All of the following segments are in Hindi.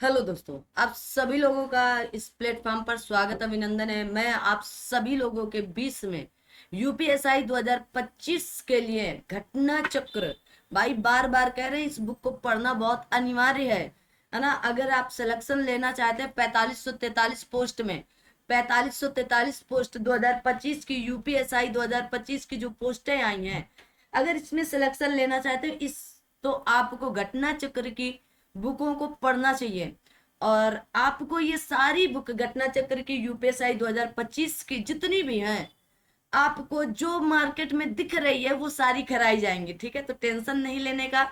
हेलो दोस्तों, आप सभी लोगों का इस प्लेटफॉर्म पर स्वागत अभिनंदन है। मैं आप सभी लोगों के बीच में यूपीएसआई 2025 के लिए घटना चक्र, भाई बार बार कह रहे हैं इस बुक को पढ़ना बहुत अनिवार्य है ना। अगर आप सिलेक्शन लेना चाहते हैं 4543 पोस्ट में, 4543 पोस्ट 2025 की यूपीएसआई 2025 की जो पोस्टें आई हैं, अगर इसमें सिलेक्शन लेना चाहते हैं इस तो आपको घटना चक्र की बुकों को पढ़ना चाहिए। और आपको ये सारी बुक घटना चक्र की यूपीएसआई 2025 की जितनी भी हैं, आपको जो मार्केट में दिख रही है वो सारी कराई जाएंगी। ठीक है, तो टेंशन नहीं लेने का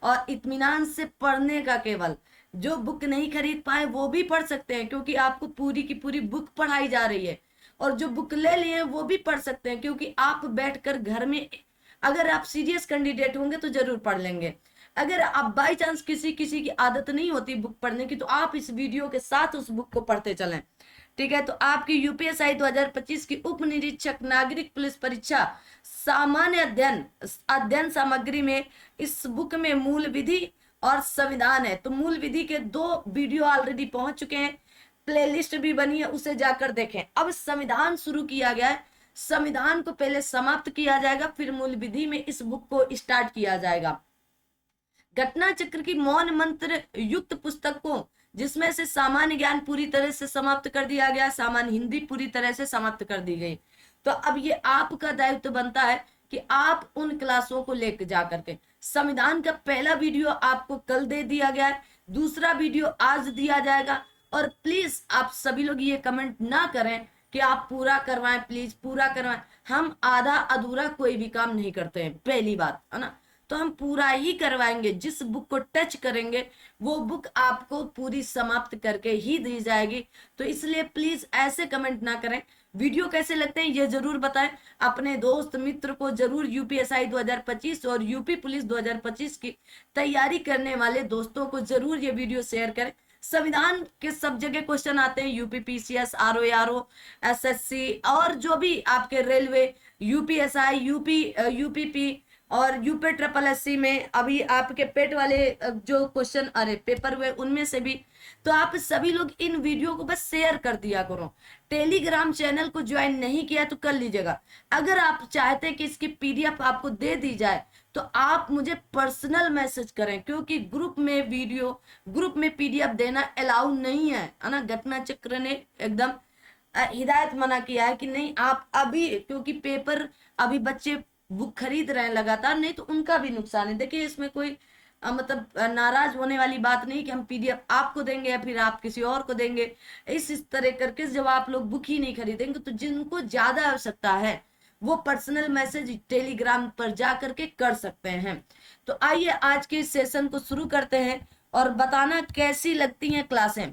और इत्मीनान से पढ़ने का। केवल जो बुक नहीं खरीद पाए वो भी पढ़ सकते हैं, क्योंकि आपको पूरी की पूरी बुक पढ़ाई जा रही है। और जो बुक ले लिए वो भी पढ़ सकते हैं, क्योंकि आप बैठकर घर में, अगर आप सीरियस कैंडिडेट होंगे तो जरूर पढ़ लेंगे। अगर आप बाई चांस किसी किसी की आदत नहीं होती बुक पढ़ने की, तो आप इस वीडियो के साथ उस बुक को पढ़ते चलें। ठीक है, तो आपकी यूपीएसआई 2025 की उप निरीक्षक नागरिक पुलिस परीक्षा सामान्य अध्ययन अध्ययन सामग्री में इस बुक में मूल विधि और संविधान है। तो मूल विधि के 2 वीडियो ऑलरेडी पहुंच चुके हैं, प्लेलिस्ट भी बनी है, उसे जाकर देखें। अब संविधान शुरू किया गया है, संविधान को पहले समाप्त किया जाएगा, फिर मूल विधि में इस बुक को स्टार्ट किया जाएगा। घटना चक्र की मौन मंत्र युक्त पुस्तक को, जिसमें से सामान्य ज्ञान पूरी तरह से समाप्त कर दिया गया, सामान्य हिंदी पूरी तरह से समाप्त कर दी गई। तो अब ये आपका दायित्व बनता है कि आप उन क्लासों को लेकर जा करके, संविधान का पहला वीडियो आपको कल दे दिया गया है, दूसरा वीडियो आज दिया जाएगा। और प्लीज आप सभी लोग ये कमेंट ना करें कि आप पूरा करवाएं, प्लीज पूरा करवाएं। हम आधा अधूरा कोई भी काम नहीं करते हैं, पहली बात है ना। तो हम पूरा ही करवाएंगे, जिस बुक को टच करेंगे वो बुक आपको पूरी समाप्त करके ही दी जाएगी। तो इसलिए प्लीज ऐसे कमेंट ना करें। वीडियो कैसे लगते हैं ये जरूर बताएं, अपने दोस्त मित्र को जरूर यूपीएसआई 2025 और यूपी पुलिस 2025 की तैयारी करने वाले दोस्तों को जरूर ये वीडियो शेयर करें। संविधान के सब जगह क्वेश्चन आते हैं, यूपीपीसीएस, आरओ, एसएससी और जो भी आपके रेलवे, यूपीएसआई, यूपीपी और यूपी ट्रिपल एससी में अभी आपके पेट वाले जो क्वेश्चन अरे पेपर हुए उनमें से भी। तो आप सभी लोग इन वीडियो को बस शेयर कर दिया करो। टेलीग्राम चैनल को ज्वाइन नहीं किया तो कर लीजिएगा। अगर आप चाहते हैं कि इसकी पीडीएफ आपको दे दी जाए तो आप मुझे पर्सनल मैसेज करें, क्योंकि ग्रुप में पीडीएफ देना अलाउ नहीं है ना। घटना चक्र ने एकदम हिदायत मना किया है कि नहीं आप अभी, क्योंकि पेपर अभी बच्चे बुक खरीद रहे हैं लगातार, नहीं तो उनका भी नुकसान है। देखिए इसमें कोई मतलब नाराज होने वाली बात नहीं कि हम पीडीएफ आपको देंगे या फिर आप किसी और को देंगे। इस तरह करके जब आप लोग बुक ही नहीं खरीदेंगे तो जिनको ज्यादा आवश्यकता है वो पर्सनल मैसेज टेलीग्राम पर जा करके कर सकते हैं। तो आइए आज के इस सेशन को शुरू करते हैं और बताना कैसी लगती हैं क्लासें।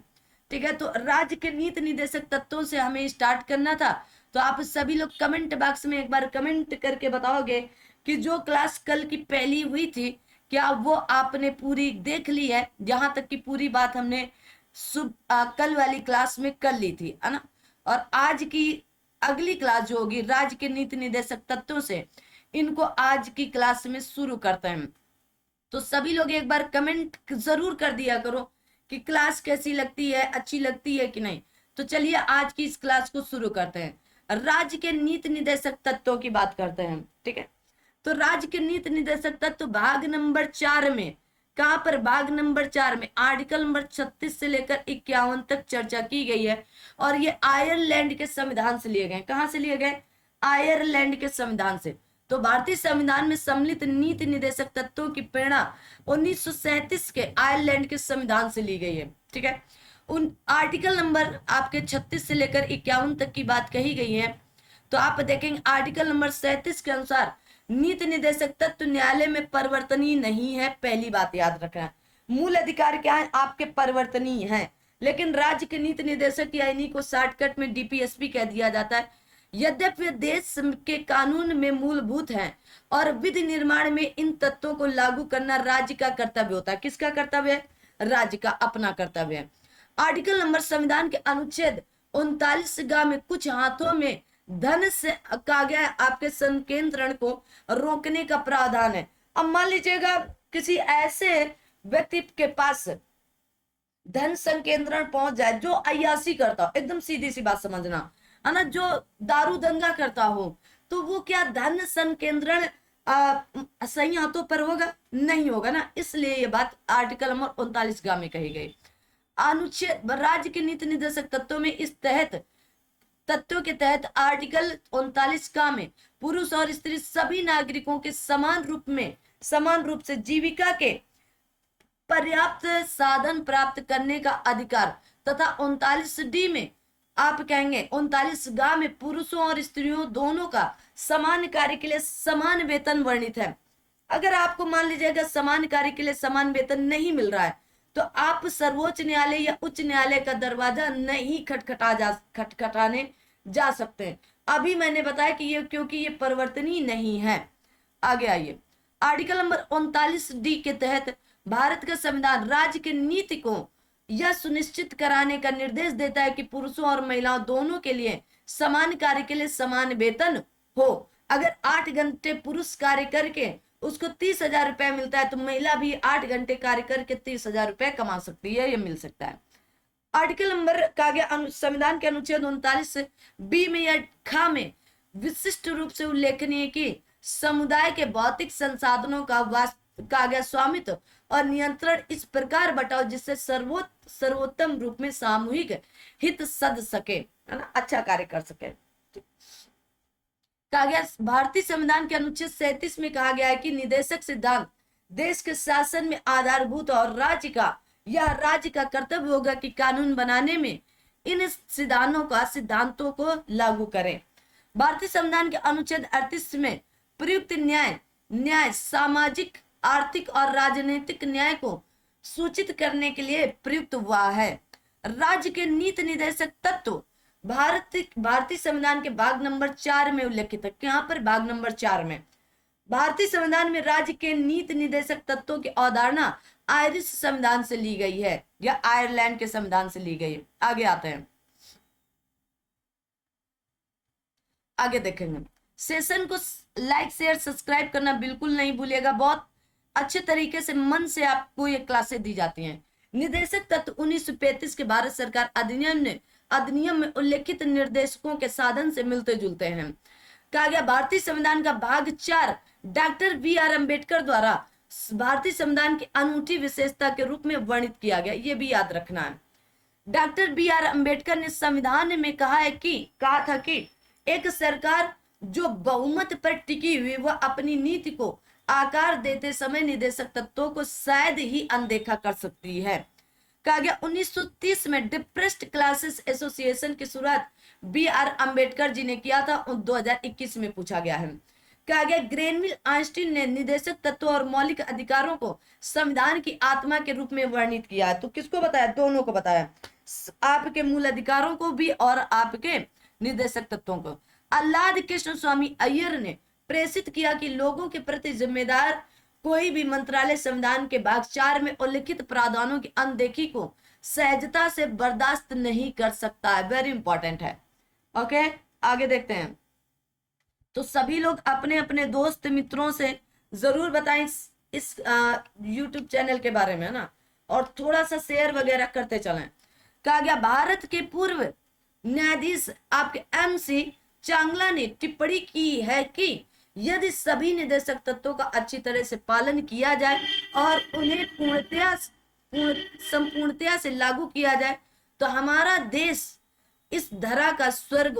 ठीक है, तो राज्य के नीति निर्देशक तत्वों से हमें स्टार्ट करना था। तो आप सभी लोग कमेंट बॉक्स में एक बार कमेंट करके बताओगे कि जो क्लास कल की पहली हुई थी क्या वो आपने पूरी देख ली है। जहां तक की पूरी बात हमने कल वाली क्लास में कर ली थी, है ना। और आज की अगली क्लास जो होगी राज्य के नीति निर्देशक तत्वों से, इनको आज की क्लास में शुरू करते हैं। तो सभी लोग एक बार कमेंट जरूर कर दिया करो कि क्लास कैसी लगती है, अच्छी लगती है कि नहीं। तो चलिए आज की इस क्लास को शुरू करते हैं। राज्य के नीति निर्देशक तत्वों की बात करते हैं। ठीक है, तो राज्य के नीति निर्देशक तत्व भाग नंबर 4 में, कहां पर, भाग नंबर 4 में आर्टिकल नंबर 36 से लेकर 51 तक चर्चा की गई है। और ये आयरलैंड के संविधान से लिए गए। कहां से लिए गए? आयरलैंड के संविधान से। तो भारतीय संविधान में सम्मिलित नीति निर्देशक तत्वों की प्रेरणा 1937 के आयरलैंड के संविधान से ली गई है। ठीक है, उन आर्टिकल नंबर आपके 36 से लेकर 51 तक की बात कही गई है। तो आप देखेंगे आर्टिकल नंबर 37 के अनुसार नीति निर्देशक तत्व न्यायालय में परिवर्तनीय नहीं है। पहली बात याद रखना, मूल अधिकार क्या है? आपके परिवर्तनीय है। लेकिन राज्य के नीति निर्देशक या इन्हीं को शॉर्टकट में डीपीएसपी कह दिया जाता है। यद्यपि देश के कानून में मूलभूत हैं और विधि निर्माण में इन तत्वों को लागू करना राज्य का कर्तव्य होता है। किसका कर्तव्य है? राज्य का अपना कर्तव्य है। आर्टिकल नंबर संविधान के अनुच्छेद 39 में कुछ हाथों में धन से कहा गया आपके संकेंद्रण को रोकने का प्रावधान है। अब मान लीजिएगा किसी ऐसे व्यक्ति के पास धन संकेंद्रण पहुंच जाए, जो अय्यासी करता हो, एकदम सीधी सी बात समझना है ना, जो दारू दंगा करता हो, तो वो क्या धन संकेंद्रण सही हाथों पर होगा? नहीं होगा ना। इसलिए ये बात आर्टिकल नंबर 39 गा में कही गई। अनुच्छेद राज्य के नीति निर्देशक तत्वों में इस तहत तत्वों के तहत आर्टिकल 39 का में पुरुष और स्त्री सभी नागरिकों के समान रूप से जीविका के पर्याप्त साधन प्राप्त करने का अधिकार तथा 39D में आप कहेंगे 39 में पुरुषों और स्त्रियों दोनों का समान कार्य के लिए समान वेतन वर्णित है। अगर आपको मान लीजिएगा समान कार्य के लिए समान वेतन नहीं मिल रहा है, तो आप सर्वोच्च न्यायालय या उच्च न्यायालय का दरवाजा नहीं खटखटाने जा सकते हैं। अभी मैंने बताया कि ये क्योंकि ये परिवर्तनीय नहीं है। आगे आइए, आर्टिकल नंबर 39D के तहत भारत का संविधान राज्य के नीति को यह सुनिश्चित कराने का निर्देश देता है कि पुरुषों और महिलाओं दोनों के लिए समान कार्य के लिए समान वेतन हो। अगर 8 घंटे पुरुष कार्य करके उसको 30,000 रुपए मिलता है, तो महिला भी 8 घंटे कार्य करके 30,000 रुपए कमा सकती है, ये मिल सकता है। आर्टिकल नंबर का गया संविधान के अनुच्छेद 39B में या ख में विशिष्ट रूप से उल्लेखनीय कि समुदाय के भौतिक संसाधनों का गया स्वामित्व और नियंत्रण इस प्रकार बटाओ जिससे सर्वोत्तम रूप में सामूहिक हित सद सके, है ना, अच्छा कार्य कर सके। कहा गया भारतीय संविधान के अनुच्छेद 37 में कहा गया है कि निदेशक सिद्धांत देश के शासन में आधारभूत और राज्य का कर्तव्य होगा कि कानून बनाने में इन सिद्धांतों को लागू करें। भारतीय संविधान के अनुच्छेद 38 में प्रयुक्त न्याय सामाजिक, आर्थिक और राजनीतिक न्याय को सूचित करने के लिए प्रयुक्त हुआ है। राज्य के नीति निर्देशक तत्व भारतीय संविधान के भाग नंबर 4 में उल्लेखित है। यहाँ पर भाग नंबर 4 में भारतीय संविधान में राज्य के नीति निर्देशक तत्वों की अवधारणा आयरिश संविधान से ली गई है या आयरलैंड के संविधान से ली गई है। आगे आते हैं, आगे देखेंगे। सेशन को लाइक शेयर सब्सक्राइब करना बिल्कुल नहीं भूलिएगा। बहुत अच्छे तरीके से मन से आपको ये क्लासें दी जाती हैं। निदेशक तत्व 1935 के भारत सरकार अधिनियम में उल्लेखित निर्देशकों के साधन से मिलते जुलते हैं। कहा गया भारतीय संविधान का भाग 4 डॉक्टर BR अम्बेडकर द्वारा भारतीय संविधान की अनूठी विशेषता के रूप में वर्णित किया गया, ये भी याद रखना है। डॉक्टर BR अम्बेडकर ने संविधान में कहा था कि एक सरकार जो बहुमत पर टिकी हुई वह अपनी नीति को आकार देते समय निदेशक तत्वों को शायद ही अनदेखा कर सकती है। कहा गया 1930 में डिप्रेस्ड क्लासेस एसोसिएशन की शुरुआत BR अम्बेडकर जी ने किया था, 2021 में पूछा गया है। कहा गया ग्रेनविल आइंस्टीन ने निदेशक तत्व और मौलिक अधिकारों को संविधान की आत्मा के रूप में वर्णित किया है। तो किसको बताया? दोनों को बताया, आपके मूल अधिकारों को भी और आपके निदेशक तत्वों को। आह्लाद कृष्ण स्वामी अय्यर ने प्रेषित किया कि लोगों के प्रति जिम्मेदार कोई भी मंत्रालय संविधान के भाग 4 में उल्लिखित प्रावधानों की अनदेखी को सहजता से बर्दाश्त नहीं कर सकता है। वेरी इंपॉर्टेंट है। ओके, आगे देखते हैं। तो सभी लोग अपने अपने दोस्त मित्रों से जरूर बताएं इस YouTube चैनल के बारे में, है ना, और थोड़ा सा शेयर वगैरह करते चलें। कहा गया भारत के पूर्व न्यायाधीश आपके MC चांगला ने टिप्पणी की है कि यदि सभी निदेशक तत्वों का अच्छी तरह से पालन किया जाए और उन्हें संपूर्णतया से लागू किया जाए तो हमारा देश इस धरा का स्वर्ग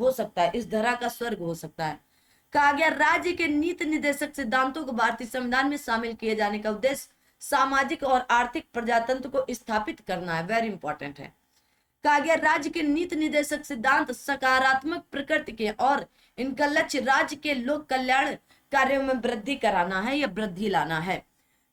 हो सकता है, इस धरा का स्वर्ग हो सकता है। कहा गया राज्य के नीति निर्देशक सिद्धांतों को भारतीय संविधान में शामिल किए जाने का उद्देश्य सामाजिक और आर्थिक प्रजातंत्र को स्थापित करना है। वेरी इंपॉर्टेंट है। कहा गया राज्य के नीति निर्देशक सिद्धांत सकारात्मक प्रकृति के और इनका लक्ष्य राज्य के लोक कल्याण कार्यों में वृद्धि कराना है या वृद्धि लाना है।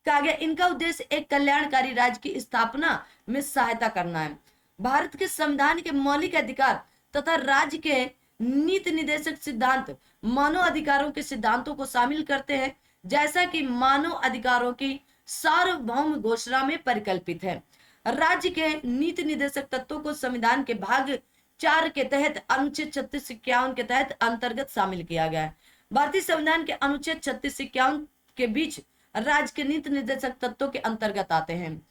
कहा गया इनका उद्देश्य एक कल्याणकारी राज्य की स्थापना में सहायता करना है। भारत के संविधान के मौलिक अधिकार तथा राज्य के नीति निर्देशक सिद्धांत मानव अधिकारों के सिद्धांतों को शामिल करते हैं, जैसा कि मानव अधिकारों की सार्वभौम घोषणा में परिकल्पित है। राज्य के नीति निर्देशक तत्वों को संविधान के भाग 4 के तहत अनुच्छेद 36-51 के तहत अंतर्गत शामिल किया गया है। भारतीय संविधान के अनुच्छेद 36-51 के बीच राज्य के नीति निर्देशक तत्वों के अंतर्गत आते हैं।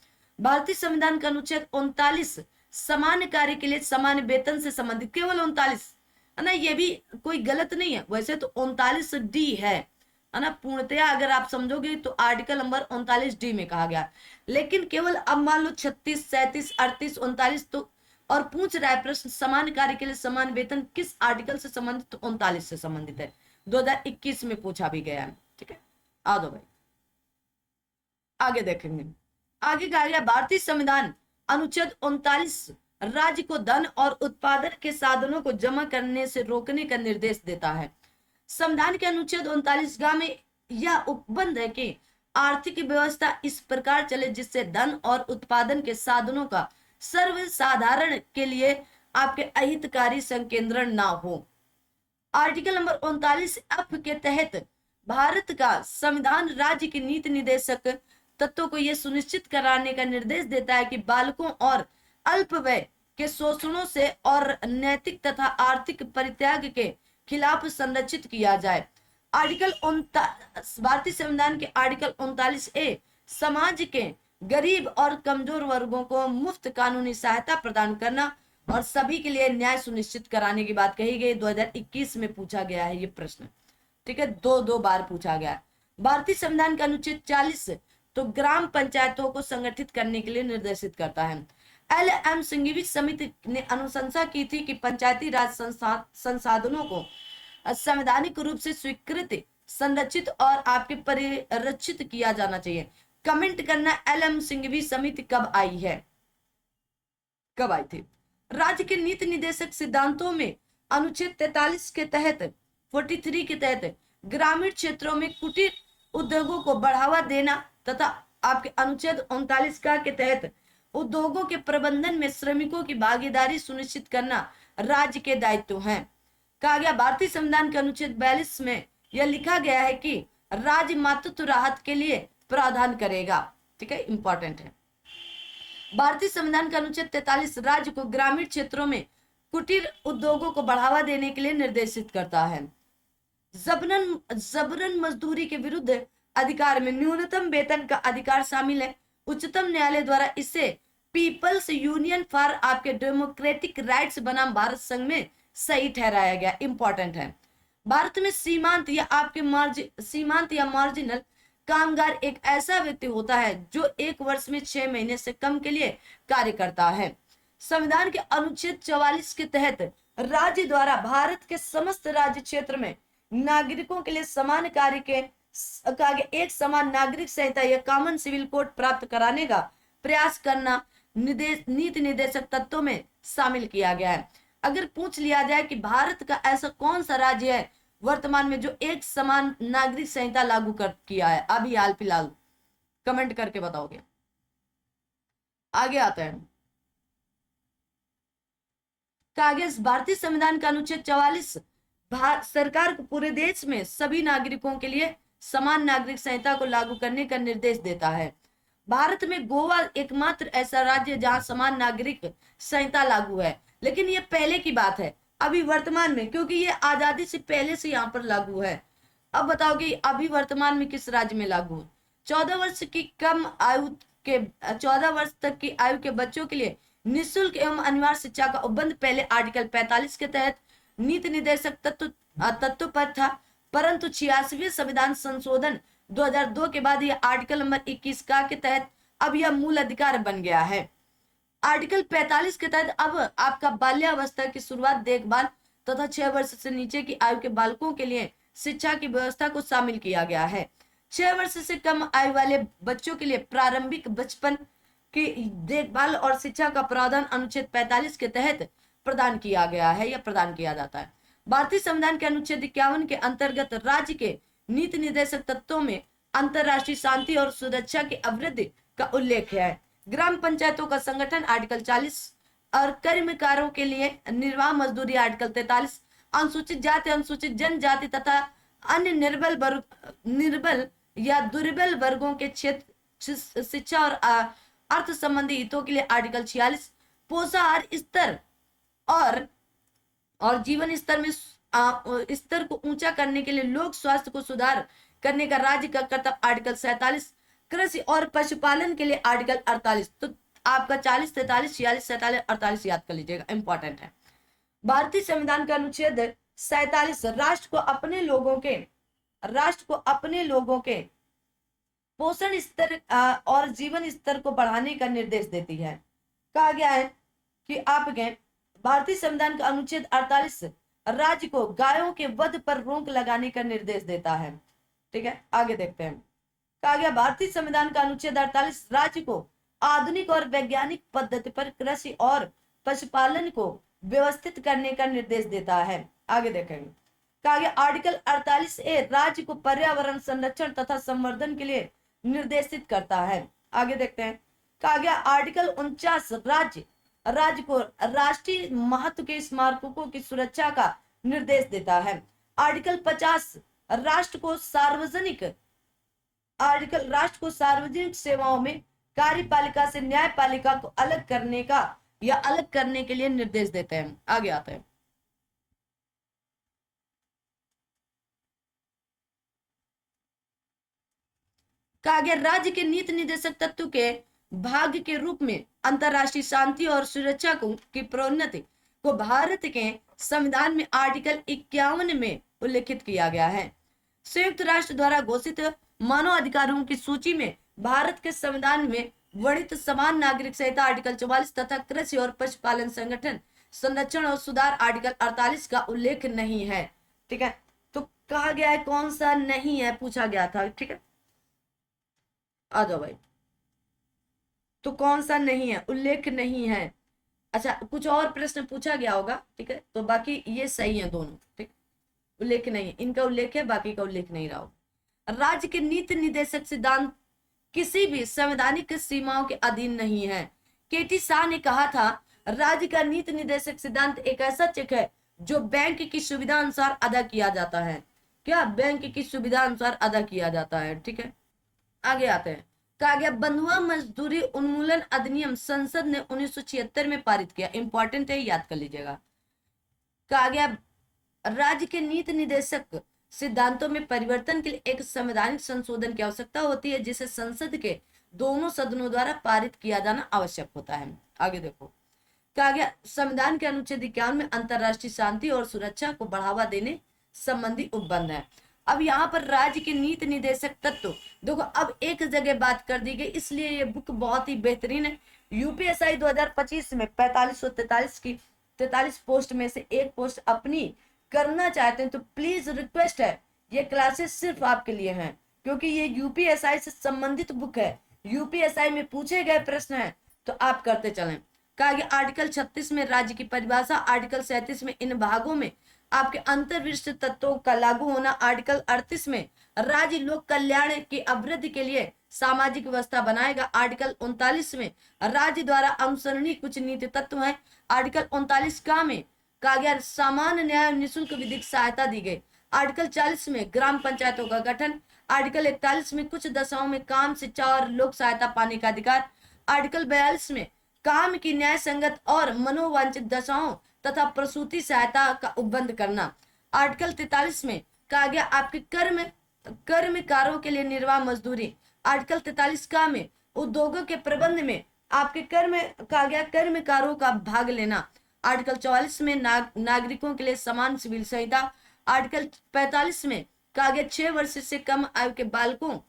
भारतीय संविधान का अनुच्छेद 39 समान कार्य के लिए समान वेतन से संबंधित, केवल 39 है ना, ये भी कोई गलत नहीं है, वैसे तो 39D है ना, पूर्णतया अगर आप समझोगे तो आर्टिकल नंबर 39D में कहा गया, लेकिन केवल अब मान लो 36, 37, 38, 39 तो, और पूछ रहा है प्रश्न समान कार्य के लिए समान वेतन किस आर्टिकल से संबंधित, तो 39 से संबंधित है, 2021 में पूछा भी गया है। ठीक है, आ दो भाई, आगे देखेंगे। आगे कहा गया भारतीय संविधान अनुच्छेद 39 राज्य को धन और उत्पादन के साधनों को जमा करने से रोकने का निर्देश देता है। संविधान के अनुच्छेद 39 में यह उपबंध है कि आर्थिक व्यवस्था इस प्रकार चले जिससे धन और उत्पादन के साधनों का सर्वसाधारण के लिए आपके अहितकारी संकेंद्रण ना हो। आर्टिकल नंबर 39F के तहत भारत का संविधान राज्य की नीति निदेशक तत्वों को यह सुनिश्चित कराने का निर्देश देता है कि बालकों और अल्पवय के शोषणों से और नैतिक तथा आर्थिक परित्याग के खिलाफ संरक्षित किया जाए। आर्टिकल भारतीय संविधान के आर्टिकल 39A समाज के गरीब और कमजोर वर्गों को मुफ्त कानूनी सहायता प्रदान करना और सभी के लिए न्याय सुनिश्चित कराने की बात कही गई। 2021 में पूछा गया है ये प्रश्न। ठीक है, दो बार पूछा गया। भारतीय संविधान का अनुच्छेद 40 तो ग्राम पंचायतों को संगठित करने के लिए निर्देशित करता है। LM सिंघवी समिति ने अनुशंसा की थी कि पंचायती राज संसाधनों को संवैधानिक रूप से स्वीकृत, संरक्षित और आपके परिरक्षित किया जाना चाहिए। कमेंट करना LM सिंघवी समिति कब आई है, कब आई थी। राज्य के नीति निदेशक सिद्धांतों में अनुच्छेद 43 के तहत 43 के तहत ग्रामीण क्षेत्रों में कुटीर उद्योगों को बढ़ावा देना तथा आपके अनुच्छेद 39 के तहत उद्योगों के प्रबंधन में श्रमिकों की भागीदारी सुनिश्चित करना राज्य के दायित्व हैं। कहा गया भारतीय संविधान के अनुच्छेद 42 में यह लिखा गया है कि राज्य मातृत्व राहत के लिए प्रावधान करेगा। ठीक है, इंपॉर्टेंट है। भारतीय संविधान का अनुच्छेद 43 राज्य को ग्रामीण क्षेत्रों में कुटीर उद्योगों को बढ़ावा देने के लिए निर्देशित करता है। जबरन मजदूरी के विरुद्ध अधिकार में न्यूनतम वेतन का अधिकार शामिल है। उच्चतम न्यायालय द्वारा इसे पीपल्स यूनियन फॉर आपके डेमोक्रेटिक राइट्स बनाम भारत संघ में सही ठहराया गया। इंपॉर्टेंट है। भारत में सीमांत या मार्जिनल कामगार एक ऐसा व्यक्ति होता है जो 1 वर्ष में 6 महीने से कम के लिए कार्य करता है। संविधान के अनुच्छेद 44 के तहत राज्य द्वारा भारत के समस्त राज्य क्षेत्र में नागरिकों के लिए समान कार्य के एक समान नागरिक संहिता या कॉमन सिविल कोड प्राप्त कराने का प्रयास करना नीति निदेशक तत्वों में शामिल किया गया है। अगर पूछ लिया जाए कि भारत का ऐसा कौन सा राज्य है वर्तमान में जो एक समान नागरिक संहिता लागू कर किया है अभी हाल फिलहाल, कमेंट करके बताओगे। आगे आता है कागज भारतीय संविधान का अनुच्छेद 44 सरकार को पूरे देश में सभी नागरिकों के लिए समान नागरिक संहिता को लागू करने का निर्देश देता है। भारत में गोवा एकमात्र ऐसा राज्य जहां समान नागरिक संहिता लागू है, लेकिन ये पहले की बात है, अभी वर्तमान में, क्योंकि ये आजादी से पहले से यहाँ पर लागू है। अब बताओ कि अभी वर्तमान में किस राज्य में लागू है। 14 वर्ष तक की आयु के बच्चों के लिए निःशुल्क एवं अनिवार्य शिक्षा का उपबंध पहले आर्टिकल 45 के तहत नीति निदेशक तत्व पर था, परंतु 86वें संविधान संशोधन 2002 के बाद यह आर्टिकल नंबर 21 के तहत अब यह मूल अधिकार बन गया है। आर्टिकल 45 के तहत अब आपका बाल्यावस्था की शुरुआत देखभाल तथा 6 वर्ष से नीचे की आयु के बालकों के लिए शिक्षा की व्यवस्था को शामिल किया गया है। 6 वर्ष से कम आयु वाले बच्चों के लिए प्रारंभिक बचपन की देखभाल और शिक्षा का प्रावधान अनुच्छेद 45 के तहत प्रदान किया गया है या प्रदान किया जाता है। भारतीय संविधान के अनुच्छेद 51 के अंतर्गत राज्य के नीति निर्देशक तत्वों में अंतरराष्ट्रीय शांति और सुरक्षा की अभिवृद्धि का उल्लेख है। ग्राम पंचायतों का संगठन आर्टिकल 40 और कर्मकारों के लिए निर्वाह मजदूरी आर्टिकल 43, अनुसूचित जाति अनुसूचित जनजाति तथा अन्य निर्बल या दुर्बल वर्गों के क्षेत्र शिक्षा और अर्थ संबंधी हितों के लिए आर्टिकल 46, पोषाहार स्तर और जीवन स्तर में स्तर को ऊंचा करने के लिए लोक स्वास्थ्य को सुधार करने का राज्य का कर्तव्य आर्टिकल 47, कृषि और पशुपालन के लिए आर्टिकल 48। तो आपका 40, 43, 46, 47, 48 याद कर लीजिएगा, इंपॉर्टेंट है। भारतीय संविधान का अनुच्छेद 47 राष्ट्र को अपने लोगों के पोषण स्तर और जीवन स्तर को बढ़ाने का निर्देश देती है। कहा गया है कि आपके भारतीय संविधान का अनुच्छेद 48 राज्य को गायों के वध पर रोक लगाने का निर्देश देता है। ठीक है, आगे देखते हैं। कहा गया भारतीय संविधान का अनुच्छेद 48 राज्य को आधुनिक और वैज्ञानिक पद्धति पर कृषि और पशुपालन को व्यवस्थित करने का निर्देश देता है। आगे देखेंगे। कहा गया आर्टिकल 48A राज्य को पर्यावरण संरक्षण तथा संवर्धन के लिए निर्देशित करता है। आगे देखते हैं। कहा गया आर्टिकल 49 राज्य को राष्ट्रीय महत्व के स्मारकों की सुरक्षा का निर्देश देता है। आर्टिकल 50 राष्ट्र को सार्वजनिक सेवाओं में कार्यपालिका से न्यायपालिका को अलग करने के लिए निर्देश देते हैं। आगे आते हैं। कहा गया राज्य के नीति निर्देशक तत्व के भाग के रूप में अंतरराष्ट्रीय शांति और सुरक्षा की प्रोन्नति को भारत के संविधान में आर्टिकल 51 में उल्लेखित किया गया है। संयुक्त राष्ट्र द्वारा घोषित मानव अधिकारों की सूची में भारत के संविधान में वर्णित समान नागरिक संहिता आर्टिकल 44 तथा कृषि और पशुपालन संगठन संरक्षण और सुधार आर्टिकल 48 का उल्लेख नहीं है। ठीक है, तो कहा गया है कौन सा नहीं है, पूछा गया था। ठीक है, आ जाओ भाई। तो कौन सा नहीं है, उल्लेख नहीं है। अच्छा, कुछ और प्रश्न पूछा गया होगा। ठीक है, तो बाकी ये सही है दोनों। ठीक, उल्लेख नहीं है, इनका उल्लेख है, बाकी का उल्लेख नहीं रहा होगा। राज्य के नीति निर्देशक सिद्धांत किसी भी संवैधानिक सीमाओं के अधीन नहीं है। केटी शाह ने कहा था राज्य का नीति निर्देशक सिद्धांत एक ऐसा चेक है जो बैंक की सुविधा अनुसार अदा किया जाता है। क्या बैंक की सुविधा अनुसार अदा किया जाता है। ठीक है, आगे आते हैं। कहा गया बंधुआ मजदूरी उन्मूलन अधिनियम संसद ने 1976 में पारित किया। इंपॉर्टेंट है, याद कर लीजिएगा। कहा गया राज्य के नीति निर्देशक सिद्धांतों में परिवर्तन के लिए एक संवैधानिक संशोधन की आवश्यकता होती है जिसे संसद के दोनों सदनों द्वारा पारित किया जाना आवश्यक होता है। आगे देखो। कहा गया संविधान के अनुच्छेद 51 में अंतरराष्ट्रीय शांति और सुरक्षा को बढ़ावा देने संबंधी उपबंध है। अब यहाँ पर राज्य के नीति निर्देशक तत्व देखो, अब एक जगह बात कर दी गई, इसलिए ये बुक बहुत ही बेहतरीन है। यूपीएसआई 2025 में 4343 पोस्ट में से एक पोस्ट अपनी करना चाहते हैं तो प्लीज रिक्वेस्ट है, ये क्लासेस सिर्फ आपके लिए हैं, क्योंकि ये यूपीएसआई से संबंधित बुक है। यूपीएसआई में पूछे गए प्रश्न है तो आप करते चलें। कहा गया आर्टिकल 36 में राज्य की परिभाषा, आर्टिकल 37 में इन भागों में आपके अंतर्विष्ट तत्वों का लागू होना, आर्टिकल 38 में राज्य लोक कल्याण की अभिवृद्धि के लिए सामाजिक व्यवस्था बनाएगा, आर्टिकल 39 में राज्य द्वारा अनुसरणीय कुछ नीति तत्व हैं, आर्टिकल 39 का में कहा गया सामान्य न्याय निःशुल्क विधिक सहायता दी गई, आर्टिकल 40 में ग्राम पंचायतों का गठन, आर्टिकल 41 में कुछ दशाओं में काम, शिक्षा और लोक सहायता पाने का अधिकार, आर्टिकल 42 में काम की न्याय संगत और मनोवांछित दशाओं तथा प्रसूति सहायता का उपबंध करना, आर्टिकल 43 में कहा गया आपके कर्मकारों के लिए निर्वाह मजदूरी, आर्टिकल 43 का में उद्योगों के प्रबंध में आपके कहा गया कर्मकारों का भाग लेना, आर्टिकल 44 में नागरिकों के लिए समान सिविल संहिता, आर्टिकल 45 में कहा गया 6 वर्ष से कम आयु के बालकों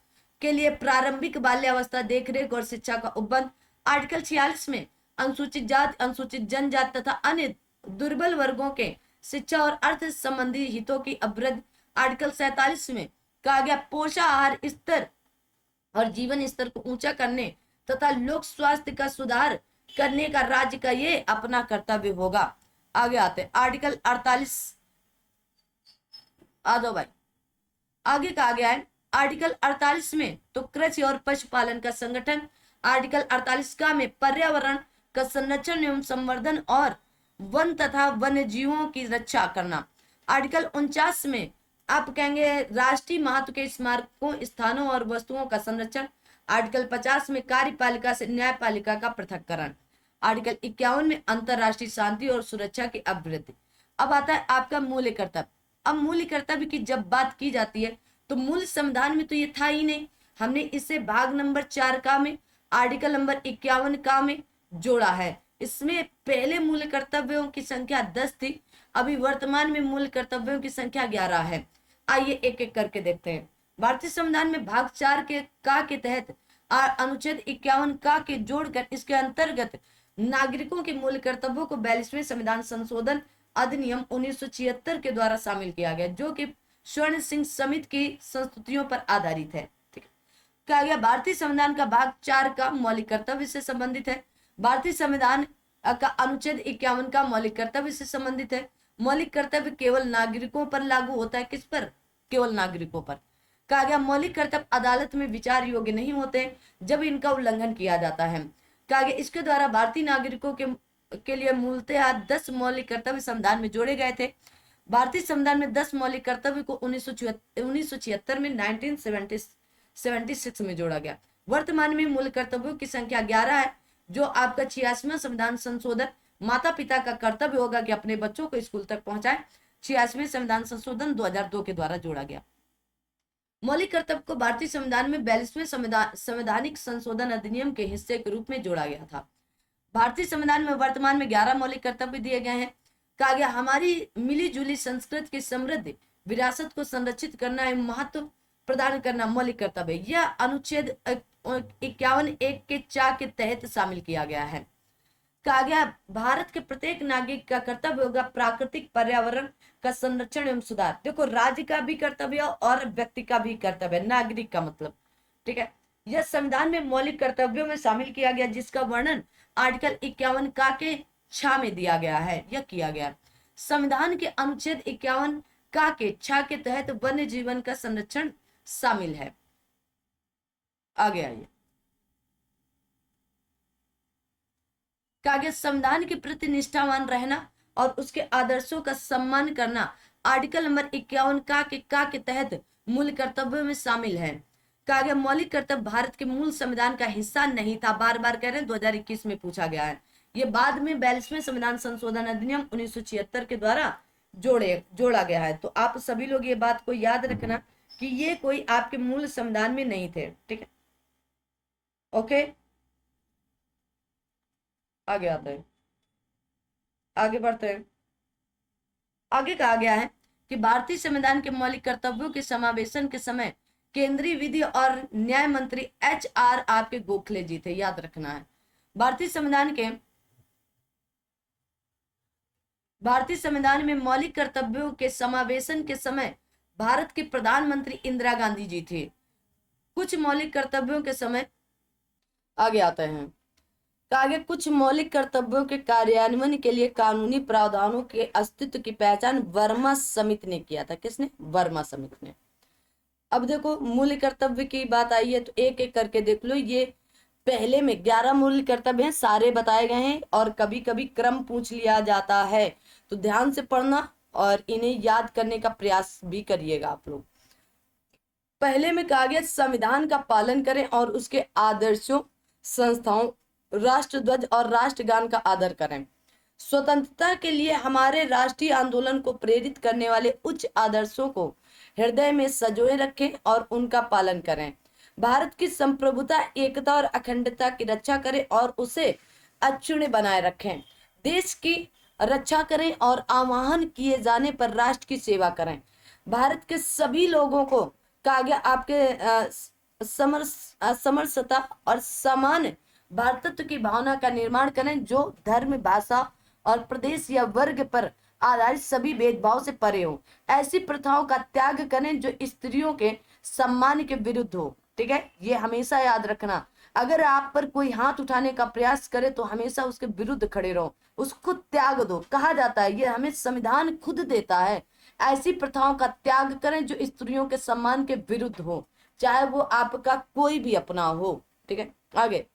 के लिए प्रारंभिक बाल्यावस्था देखरेख और शिक्षा का उपबंध, आर्टिकल 46 में अनुसूचित जाति, अनुसूचित जनजाति तथा अन्य दुर्बल वर्गों के शिक्षा और अर्थ संबंधी हितों की अभिवृद्धि, आर्टिकल 47 में कहा गया पोषाहार स्तर और जीवन स्तर को ऊंचा करने तथा लोक स्वास्थ्य का सुधार करने का राज्य का ये अपना कर्तव्य होगा। आगे आते हैं आर्टिकल 48, आ जाओ भाई। आगे कहा गया है आर्टिकल 48 में तो कृषि और पशुपालन का संगठन, आर्टिकल 48 का में पर्यावरण का संरक्षण एवं संवर्धन और वन तथा वन्य जीवों की रक्षा करना, आर्टिकल 49 में आप कहेंगे राष्ट्रीय महत्व के स्मारकों, स्थानों और वस्तुओं का संरक्षण, आर्टिकल 50 में कार्यपालिका से न्यायपालिका का पृथक्करण, आर्टिकल 51 में अंतरराष्ट्रीय शांति और सुरक्षा की अभिवृद्धि। अब आता है आपका मूल्य कर्तव्य। अब मूल्य कर्तव्य की जब बात की जाती है तो मूल संविधान में तो ये था ही नहीं, हमने इसे भाग नंबर 4 का में आर्टिकल नंबर 51 का में जोड़ा है। इसमें पहले मूल कर्तव्यों की संख्या 10 थी, अभी वर्तमान में मूल कर्तव्यों की संख्या 11 है। आइए एक एक करके देखते हैं। भारतीय संविधान में भाग 4 के तहत अनुच्छेद 51 का के जोड़कर इसके अंतर्गत नागरिकों के मूल कर्तव्यों को 42वें संविधान संशोधन अधिनियम 1976 के द्वारा शामिल किया गया, जो कि स्वर्ण सिंह समिति की संस्तुतियों पर आधारित है। ठीक है, कहा गया भारतीय संविधान का भाग 4 का मौलिक कर्तव्य से संबंधित है। भारतीय संविधान का अनुच्छेद 51 का मौलिक कर्तव्य से संबंधित है। मौलिक कर्तव्य केवल नागरिकों पर लागू होता है। किस पर? केवल नागरिकों पर। कहा गया मौलिक कर्तव्य अदालत में विचार योग्य नहीं होते जब इनका उल्लंघन किया जाता है। कहा गया इसके द्वारा भारतीय नागरिकों के लिए मूलतः 10 मौलिक कर्तव्य संविधान में जोड़े गए थे। भारतीय संविधान में 10 मौलिक कर्तव्य को 1976 में 1976 में जोड़ा गया। वर्तमान में मूल कर्तव्यों की संख्या 11 है, जो आपका 86वां संविधान संशोधन माता पिता का कर्तव्य होगा कि अपने बच्चों को स्कूल तक पहुंचाए। 86वें संविधान संशोधन 2002 के द्वारा जोड़ा गया। मौलिक कर्तव्य को भारतीय संविधान में 42वें संवैधानिक संशोधन अधिनियम के हिस्से के रूप में जोड़ा गया था। भारतीय संविधान में वर्तमान में 11 मौलिक कर्तव्य दिए गए हैं। कहा गया हमारी मिली जुली संस्कृति की समृद्ध विरासत को संरक्षित करना एवं महत्व प्रदान करना मौलिक कर्तव्य। यह अनुच्छेद 51(1) के 4 के तहत शामिल किया गया है। कहा गया भारत के प्रत्येक नागरिक का कर्तव्य होगा प्राकृतिक पर्यावरण का संरक्षण एवं सुधार। देखो, राज्य का भी कर्तव्य और व्यक्ति का भी कर्तव्य, नागरिक का मतलब। ठीक है, यह संविधान में मौलिक कर्तव्यों में शामिल किया गया, जिसका वर्णन आर्टिकल 51 का के 6 में दिया गया है। यह किया गया संविधान के अनुच्छेद 51 का के 6 के तहत वन्य जीवन का संरक्षण शामिल है। आगे आइए। कहा गया संविधान के प्रति निष्ठावान रहना और उसके आदर्शों का सम्मान करना आर्टिकल नंबर 51 का के तहत मूल कर्तव्यों में शामिल है। कहा गया मौलिक कर्तव्य भारत के मूल संविधान का हिस्सा नहीं था। बार बार कह रहे हैं, 2021 में पूछा गया है। ये बाद में 42वें संविधान संशोधन अधिनियम 1976 के द्वारा जोड़ा गया है। तो आप सभी लोग ये बात को याद रखना कि ये कोई आपके मूल संविधान में नहीं थे। ठीक है, ओके, आगे आते हैं, आगे बढ़ते हैं। आगे कहा गया है कि भारतीय संविधान के मौलिक कर्तव्यों के समावेशन के समय केंद्रीय विधि और न्याय मंत्री HR आपके गोखले जी थे, याद रखना है। भारतीय संविधान में मौलिक कर्तव्यों के समावेशन के समय भारत के प्रधानमंत्री इंदिरा गांधी जी थे। कुछ मौलिक कर्तव्यों के समय आगे आते हैं। आगे कुछ मौलिक कर्तव्यों के कार्यान्वयन के लिए कानूनी प्रावधानों के अस्तित्व की पहचान वर्मा समिति ने किया था। किसने? वर्मा समिति ने। अब देखो, मूल कर्तव्य की बात आई है तो एक एक करके देख लो। ये पहले में 11 मूल कर्तव्य हैं, सारे बताए गए हैं और कभी कभी क्रम पूछ लिया जाता है, तो ध्यान से पढ़ना और इन्हें याद करने का प्रयास भी करिएगा आप लोग। पहले में कहा गया संविधान का पालन करें और उसके आदर्शों, संस्थाओं, राष्ट्रध्वज और राष्ट्रगान का आदर करें। स्वतंत्रता के लिए हमारे राष्ट्रीय आंदोलन को प्रेरित करने वाले उच्च आदर्शों को हृदय में संजोए रखें और उनका पालन करें। भारत की संप्रभुता, एकता और अखंडता की रक्षा करें और उसे अक्षुण्ण बनाए रखें। देश की रक्षा करें और आह्वान किए जाने पर राष्ट्र की सेवा करें। भारत के सभी लोगों को कहा गया आपके समरसता और समान भारतत्व की भावना का निर्माण करें, जो धर्म, भाषा और प्रदेश या वर्ग पर आधारित सभी भेदभाव से परे हो। ऐसी प्रथाओं का त्याग करें जो स्त्रियों के सम्मान के विरुद्ध हो। ठीक है, ये हमेशा याद रखना। अगर आप पर कोई हाथ उठाने का प्रयास करे तो हमेशा उसके विरुद्ध खड़े रहो, उसको त्याग दो। कहा जाता है, ये हमें संविधान खुद देता है, ऐसी प्रथाओं का त्याग करें जो स्त्रियों के सम्मान के विरुद्ध हो, चाहे वो आपका कोई भी अपना हो। ठीक है, आगे।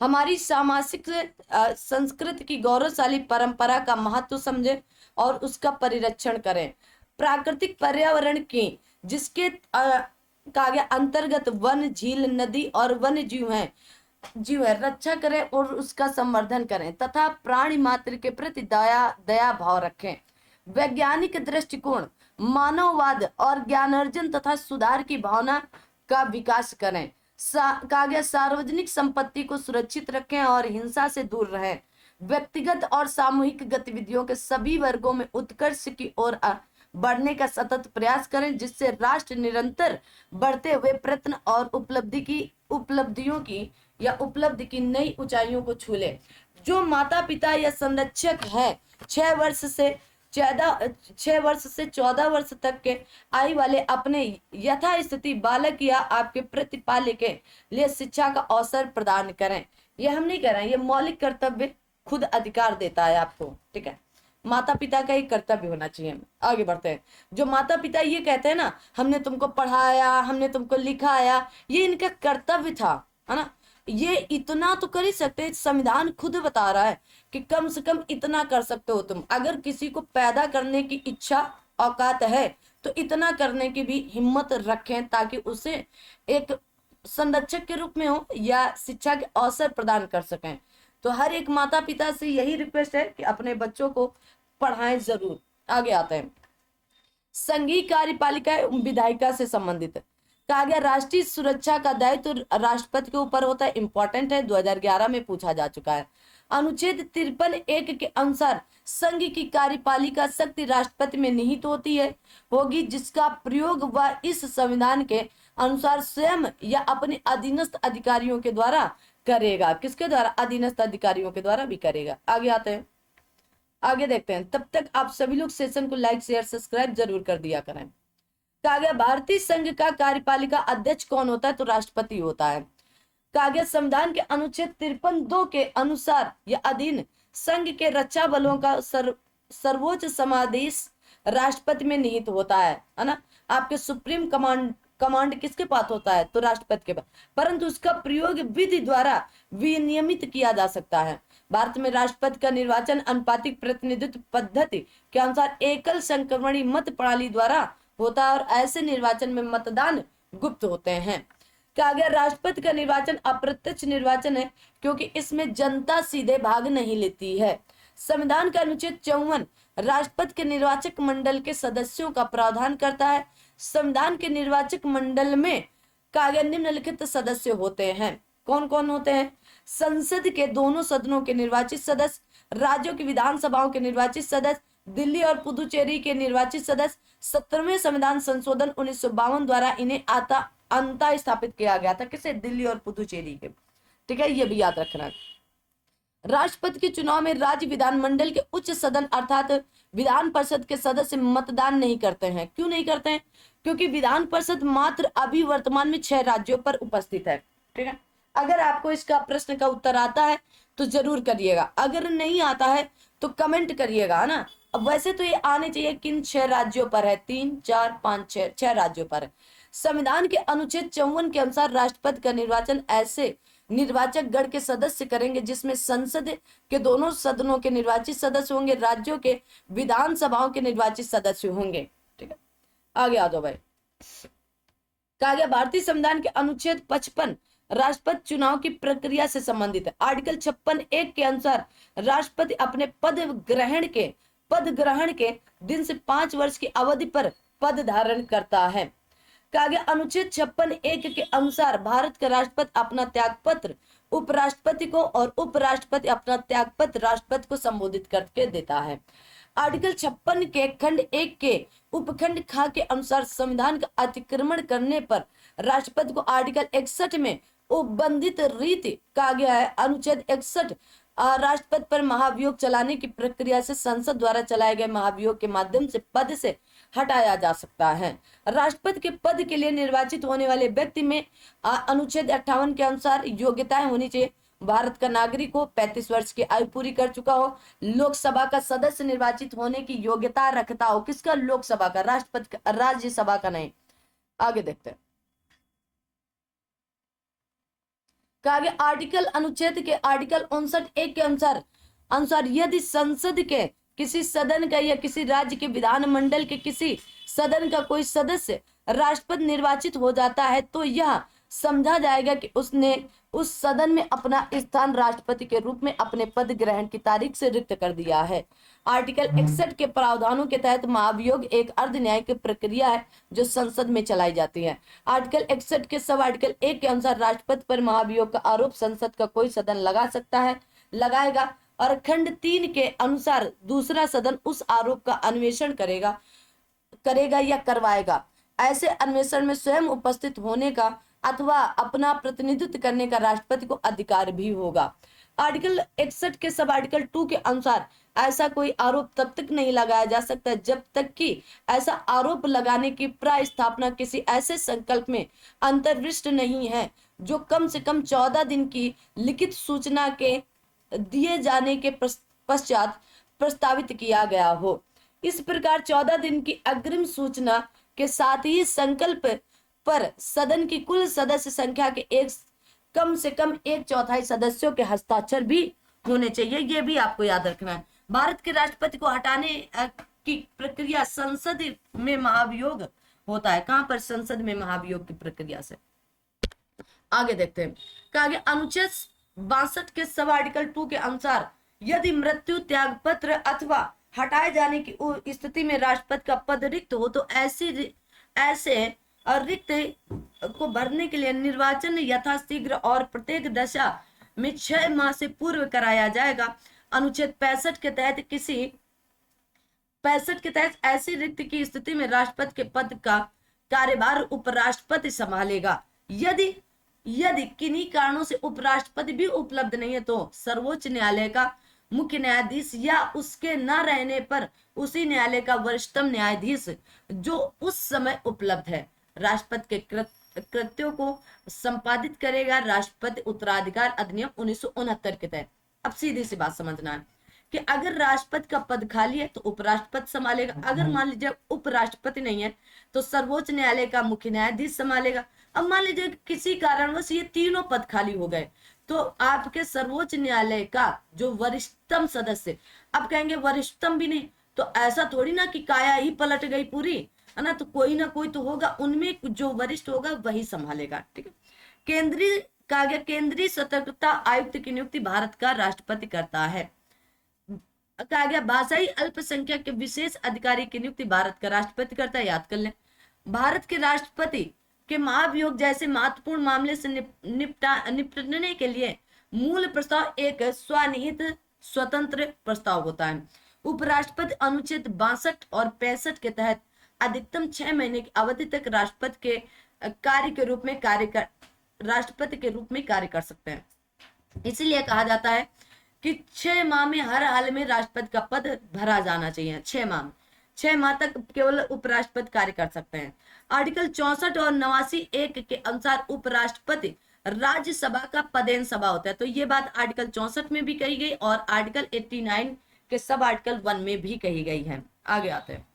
हमारी सामाजिक संस्कृति की गौरवशाली परंपरा का महत्व समझें और उसका परिरक्षण करें। प्राकृतिक पर्यावरण की जिसके कागे अंतर्गत वन, झील, नदी और वन्य जीव है रक्षा करें और उसका संवर्धन करें तथा प्राणी मात्र के प्रति दया भाव रखें। वैज्ञानिक दृष्टिकोण, मानववाद और ज्ञानार्जन तथा सुधार की भावना का विकास करें। कहा गया सार्वजनिक संपत्ति को सुरक्षित रखें और हिंसा से दूर रहें। व्यक्तिगत और सामूहिक गतिविधियों के सभी वर्गों में उत्कर्ष की ओर बढ़ने का सतत प्रयास करें, जिससे राष्ट्र निरंतर बढ़ते हुए प्रयत्न और उपलब्धि की नई ऊंचाइयों को छू ले। जो माता पिता या संरक्षक है 6 वर्ष से 14 वर्ष तक के आयु वाले अपने यथास्थिति बालक या आपके प्रतिपाल्य के लिए शिक्षा का अवसर प्रदान करें। ये हम नहीं कह रहे हैं, ये मौलिक कर्तव्य खुद अधिकार देता है आपको, ठीक है। माता पिता का ही कर्तव्य होना चाहिए। आगे बढ़ते हैं। जो माता पिता ये कहते हैं ना, हमने तुमको पढ़ाया, हमने तुमको लिखाया, ये इनका कर्तव्य था, है ना। ये इतना तो कर ही सकते, संविधान खुद बता रहा है कि कम से कम इतना कर सकते हो तुम। अगर किसी को पैदा करने की इच्छा औकात है तो इतना करने की भी हिम्मत रखें, ताकि उसे एक संरक्षक के रूप में हो या शिक्षा के अवसर प्रदान कर सकें। तो हर एक माता पिता से यही रिक्वेस्ट है कि अपने बच्चों को पढ़ाएं जरूर। आगे आते हैं। संघीय कार्यपालिका विधायिका से संबंधित कहा गया राष्ट्रीय सुरक्षा का दायित्व तो राष्ट्रपति के ऊपर होता है। इंपॉर्टेंट है, 2011 में पूछा जा चुका है। अनुच्छेद 53(1) के अनुसार संघ की कार्यपालिका शक्ति राष्ट्रपति में निहित होगी, जिसका प्रयोग वह इस संविधान के अनुसार स्वयं या अपने अधीनस्थ अधिकारियों के द्वारा करेगा। किसके द्वारा? अधीनस्थ अधिकारियों के द्वारा भी करेगा। आगे आते हैं, आगे देखते हैं। तब तक आप सभी लोग सेशन को लाइक शेयर सब्सक्राइब जरूर कर दिया करें। कहा गया भारतीय संघ का कार्यपालिका अध्यक्ष कौन होता है? तो राष्ट्रपति होता है। कहा गया संविधान के अनुच्छेद 53(2) के अनुसार या अधीन संघ के रक्षा बलों का सर्वोच्च समादेश राष्ट्रपति में निहित होता है ना। आपके सुप्रीम कमांड किसके पास होता है? तो राष्ट्रपति के पास, परंतु उसका प्रयोग विधि द्वारा विनियमित किया जा सकता है। भारत में राष्ट्रपति का निर्वाचन अनुपातिक प्रतिनिधित्व पद्धति के अनुसार एकल संक्रमणी मत प्रणाली द्वारा होता है और ऐसे निर्वाचन में मतदान गुप्त होते हैं। कहा गया राष्ट्रपति का निर्वाचन अप्रत्यक्ष निर्वाचन है, क्योंकि इसमें जनता सीधे भाग नहीं लेती है। संविधान का अनुच्छेद 54 राष्ट्रपति के निर्वाचक मंडल के सदस्यों का प्रावधान करता है। संविधान के निर्वाचक मंडल में कहा गया निम्नलिखित सदस्य होते हैं। कौन कौन होते हैं? संसद के दोनों सदनों के निर्वाचित सदस्य, राज्यों की विधानसभाओं के निर्वाचित सदस्य, दिल्ली और पुदुचेरी के निर्वाचित सदस्य। 17वें संविधान संशोधन 1952 द्वारा इन्हें अंतः स्थापित किया गया था। किसे? दिल्ली और पुदुचेरी के, ठीक है, ये भी याद रखना है। राष्ट्रपति के चुनाव में राज्य विधानमंडल के उच्च सदन अर्थात विधान परिषद के सदस्य मतदान नहीं करते हैं। क्यों नहीं करते हैं? क्योंकि विधान परिषद मात्र अभी वर्तमान में 6 राज्यों पर उपस्थित है, ठीक है। अगर आपको इसका प्रश्न का उत्तर आता है तो जरूर करिएगा, अगर नहीं आता है तो कमेंट करिएगा, है ना। अब वैसे तो ये आने चाहिए किन 6 राज्यों पर है? 3, 4, 5, 6 राज्यों पर है। संविधान के अनुच्छेद 54 के अनुसार राष्ट्रपति का निर्वाचन ऐसे निर्वाचक गण के सदस्य करेंगे जिसमें संसद के दोनों सदनों के निर्वाचित सदस्य होंगे, राज्यों के विधानसभाओं के निर्वाचित सदस्य होंगे, ठीक है। आगे आ जाओ भाई। कहा गया भारतीय संविधान के अनुच्छेद 55 राष्ट्रपति चुनाव की प्रक्रिया से संबंधित है। आर्टिकल 56(1) के अनुसार राष्ट्रपति अपने पद ग्रहण के दिन से 5 वर्ष की अवधि पर पद धारण करता है। कहा गया अनुच्छेद 56(1) के अनुसार भारत का राष्ट्रपति अपना त्यागपत्र उपराष्ट्रपति को और उपराष्ट्रपति अपना त्यागपत्र राष्ट्रपति को संबोधित करके देता है। आर्टिकल 56 के खंड 1 के उपखंड ख के अनुसार संविधान का अतिक्रमण करने पर राष्ट्रपति को आर्टिकल 61 में उपबंधित रीति कहा गया है। अनुच्छेद 61 राष्ट्रपति पर महाभियोग चलाने की प्रक्रिया से संसद द्वारा चलाए गए महाभियोग के माध्यम से पद से हटाया जा सकता है। राष्ट्रपति के पद के लिए निर्वाचित होने वाले व्यक्ति में अनुच्छेद 58 के अनुसार योग्यताएं होनी चाहिए। भारत का नागरिक हो, 35 वर्ष की आयु पूरी कर चुका हो, लोकसभा का सदस्य निर्वाचित होने की योग्यता रखता हो। किसका? लोकसभा का, राष्ट्रपति का, राज्यसभा का नहीं। आगे देखते हैं। कहा गया आर्टिकल अनुच्छेद के आर्टिकल 59(1) के अनुसार यदि संसद के किसी सदन का या किसी राज्य के विधानमंडल के किसी सदन का कोई सदस्य राष्ट्रपति निर्वाचित हो जाता है तो यह समझा जाएगा कि उसने उस सदन में अपना स्थान राष्ट्रपति के रूप में अपने पद ग्रहण की तारीख से रिक्त कर दिया है। आर्टिकल 61 के प्रावधानों के तहत महाभियोग एक अर्ध न्यायिक प्रक्रिया है जो संसद में चलाई जाती है। आर्टिकल 61 के सब आर्टिकल 1 के अनुसार राष्ट्रपति पर महाभियोग का आरोप संसद का कोई सदन लगा सकता है, लगाएगा, और खंड 3 के अनुसार दूसरा सदन उस आरोप का अन्वेषण करेगा या करवाएगा। ऐसे अन्वेषण में स्वयं उपस्थित होने का अथवा अपना प्रतिनिधित्व करने का राष्ट्रपति को अधिकार भी होगा। आर्टिकल 61 के सब आर्टिकल 2 के अनुसार ऐसा कोई आरोप तब तक नहीं लगाया जा सकता जब तक कि ऐसा आरोप लगाने की प्रास्थापना किसी ऐसे संकल्प में अंतर्विष्ट नहीं है जो कम से कम 14 दिन की लिखित सूचना के दिए जाने के पश्चात प्रस्तावित किया गया हो। इस प्रकार 14 दिन की अग्रिम सूचना के साथ ही संकल्प पर सदन की कुल सदस्य संख्या के कम से कम 1/4 सदस्यों के हस्ताक्षर भी होने चाहिए। ये भी आपको याद रखना है। भारत के राष्ट्रपति को हटाने की प्रक्रिया संसद में महाभियोग होता है। कहां पर? संसद में महाभियोग की प्रक्रिया से। आगे देखते हैं। कहा गया अनुच्छेद 62 के सब आर्टिकल 2 के अनुसार यदि मृत्यु, त्याग पत्र अथवा हटाए जाने की स्थिति में राष्ट्रपति का पद रिक्त हो तो ऐसे रिक्त को भरने के लिए निर्वाचन यथाशीघ्र और प्रत्येक दशा में 6 माह से पूर्व कराया जाएगा। अनुच्छेद 65 के तहत ऐसी रिक्त की स्थिति में राष्ट्रपति के पद का कार्यभार उपराष्ट्रपति संभालेगा। यदि किन्हीं कारणों से उपराष्ट्रपति भी उपलब्ध नहीं है तो सर्वोच्च न्यायालय का मुख्य न्यायाधीश या उसके न रहने पर उसी न्यायालय का वरिष्ठतम न्यायाधीश जो उस समय उपलब्ध है राष्ट्रपति के कृत्यों को संपादित करेगा। राष्ट्रपति उत्तराधिकार अधिनियम 1969 के तहत। अब सीधी सी बात समझना है कि अगर राष्ट्रपति का पद खाली है तो उपराष्ट्रपति संभालेगा। अगर मान लीजिए उपराष्ट्रपति नहीं है तो सर्वोच्च न्यायालय का मुख्य न्यायाधीश संभालेगा। अब मान लीजिए किसी कारणवश ये तीनों पद खाली हो गए तो आपके सर्वोच्च न्यायालय का जो वरिष्ठतम सदस्य, अब कहेंगे वरिष्ठतम भी नहीं तो ऐसा थोड़ी ना कि काया ही पलट गई पूरी, है ना, तो कोई ना कोई तो होगा, उनमें जो वरिष्ठ होगा वही संभालेगा। ठीक है। केंद्रीय सतर्कता आयुक्त की नियुक्ति भारत का राष्ट्रपति करता है। कहा गया भाषाई अल्पसंख्यक के विशेष अधिकारी की नियुक्ति भारत का राष्ट्रपति करता है। याद कर लें। भारत के राष्ट्रपति के महाभियोग जैसे महत्वपूर्ण मामले से निपटने के लिए मूल प्रस्ताव एक स्वनिहित स्वतंत्र प्रस्ताव होता है। उपराष्ट्रपति अनुच्छेद 62 और 65 के तहत अधिकतम 6 महीने की अवधि तक राष्ट्रपति के रूप में कार्य कर सकते हैं। इसीलिए कहा जाता है कि 6 माह में हर हाल में राष्ट्रपति का पद भरा जाना चाहिए। 6 माह तक केवल उपराष्ट्रपति कार्य कर सकते हैं। आर्टिकल 64 और 89(1) के अनुसार उपराष्ट्रपति राज्यसभा का पदेन सभा होता है। तो ये बात आर्टिकल 64 में भी कही गई और आर्टिकल 89 के सब आर्टिकल 1 में भी कही गई है। आगे आते हैं।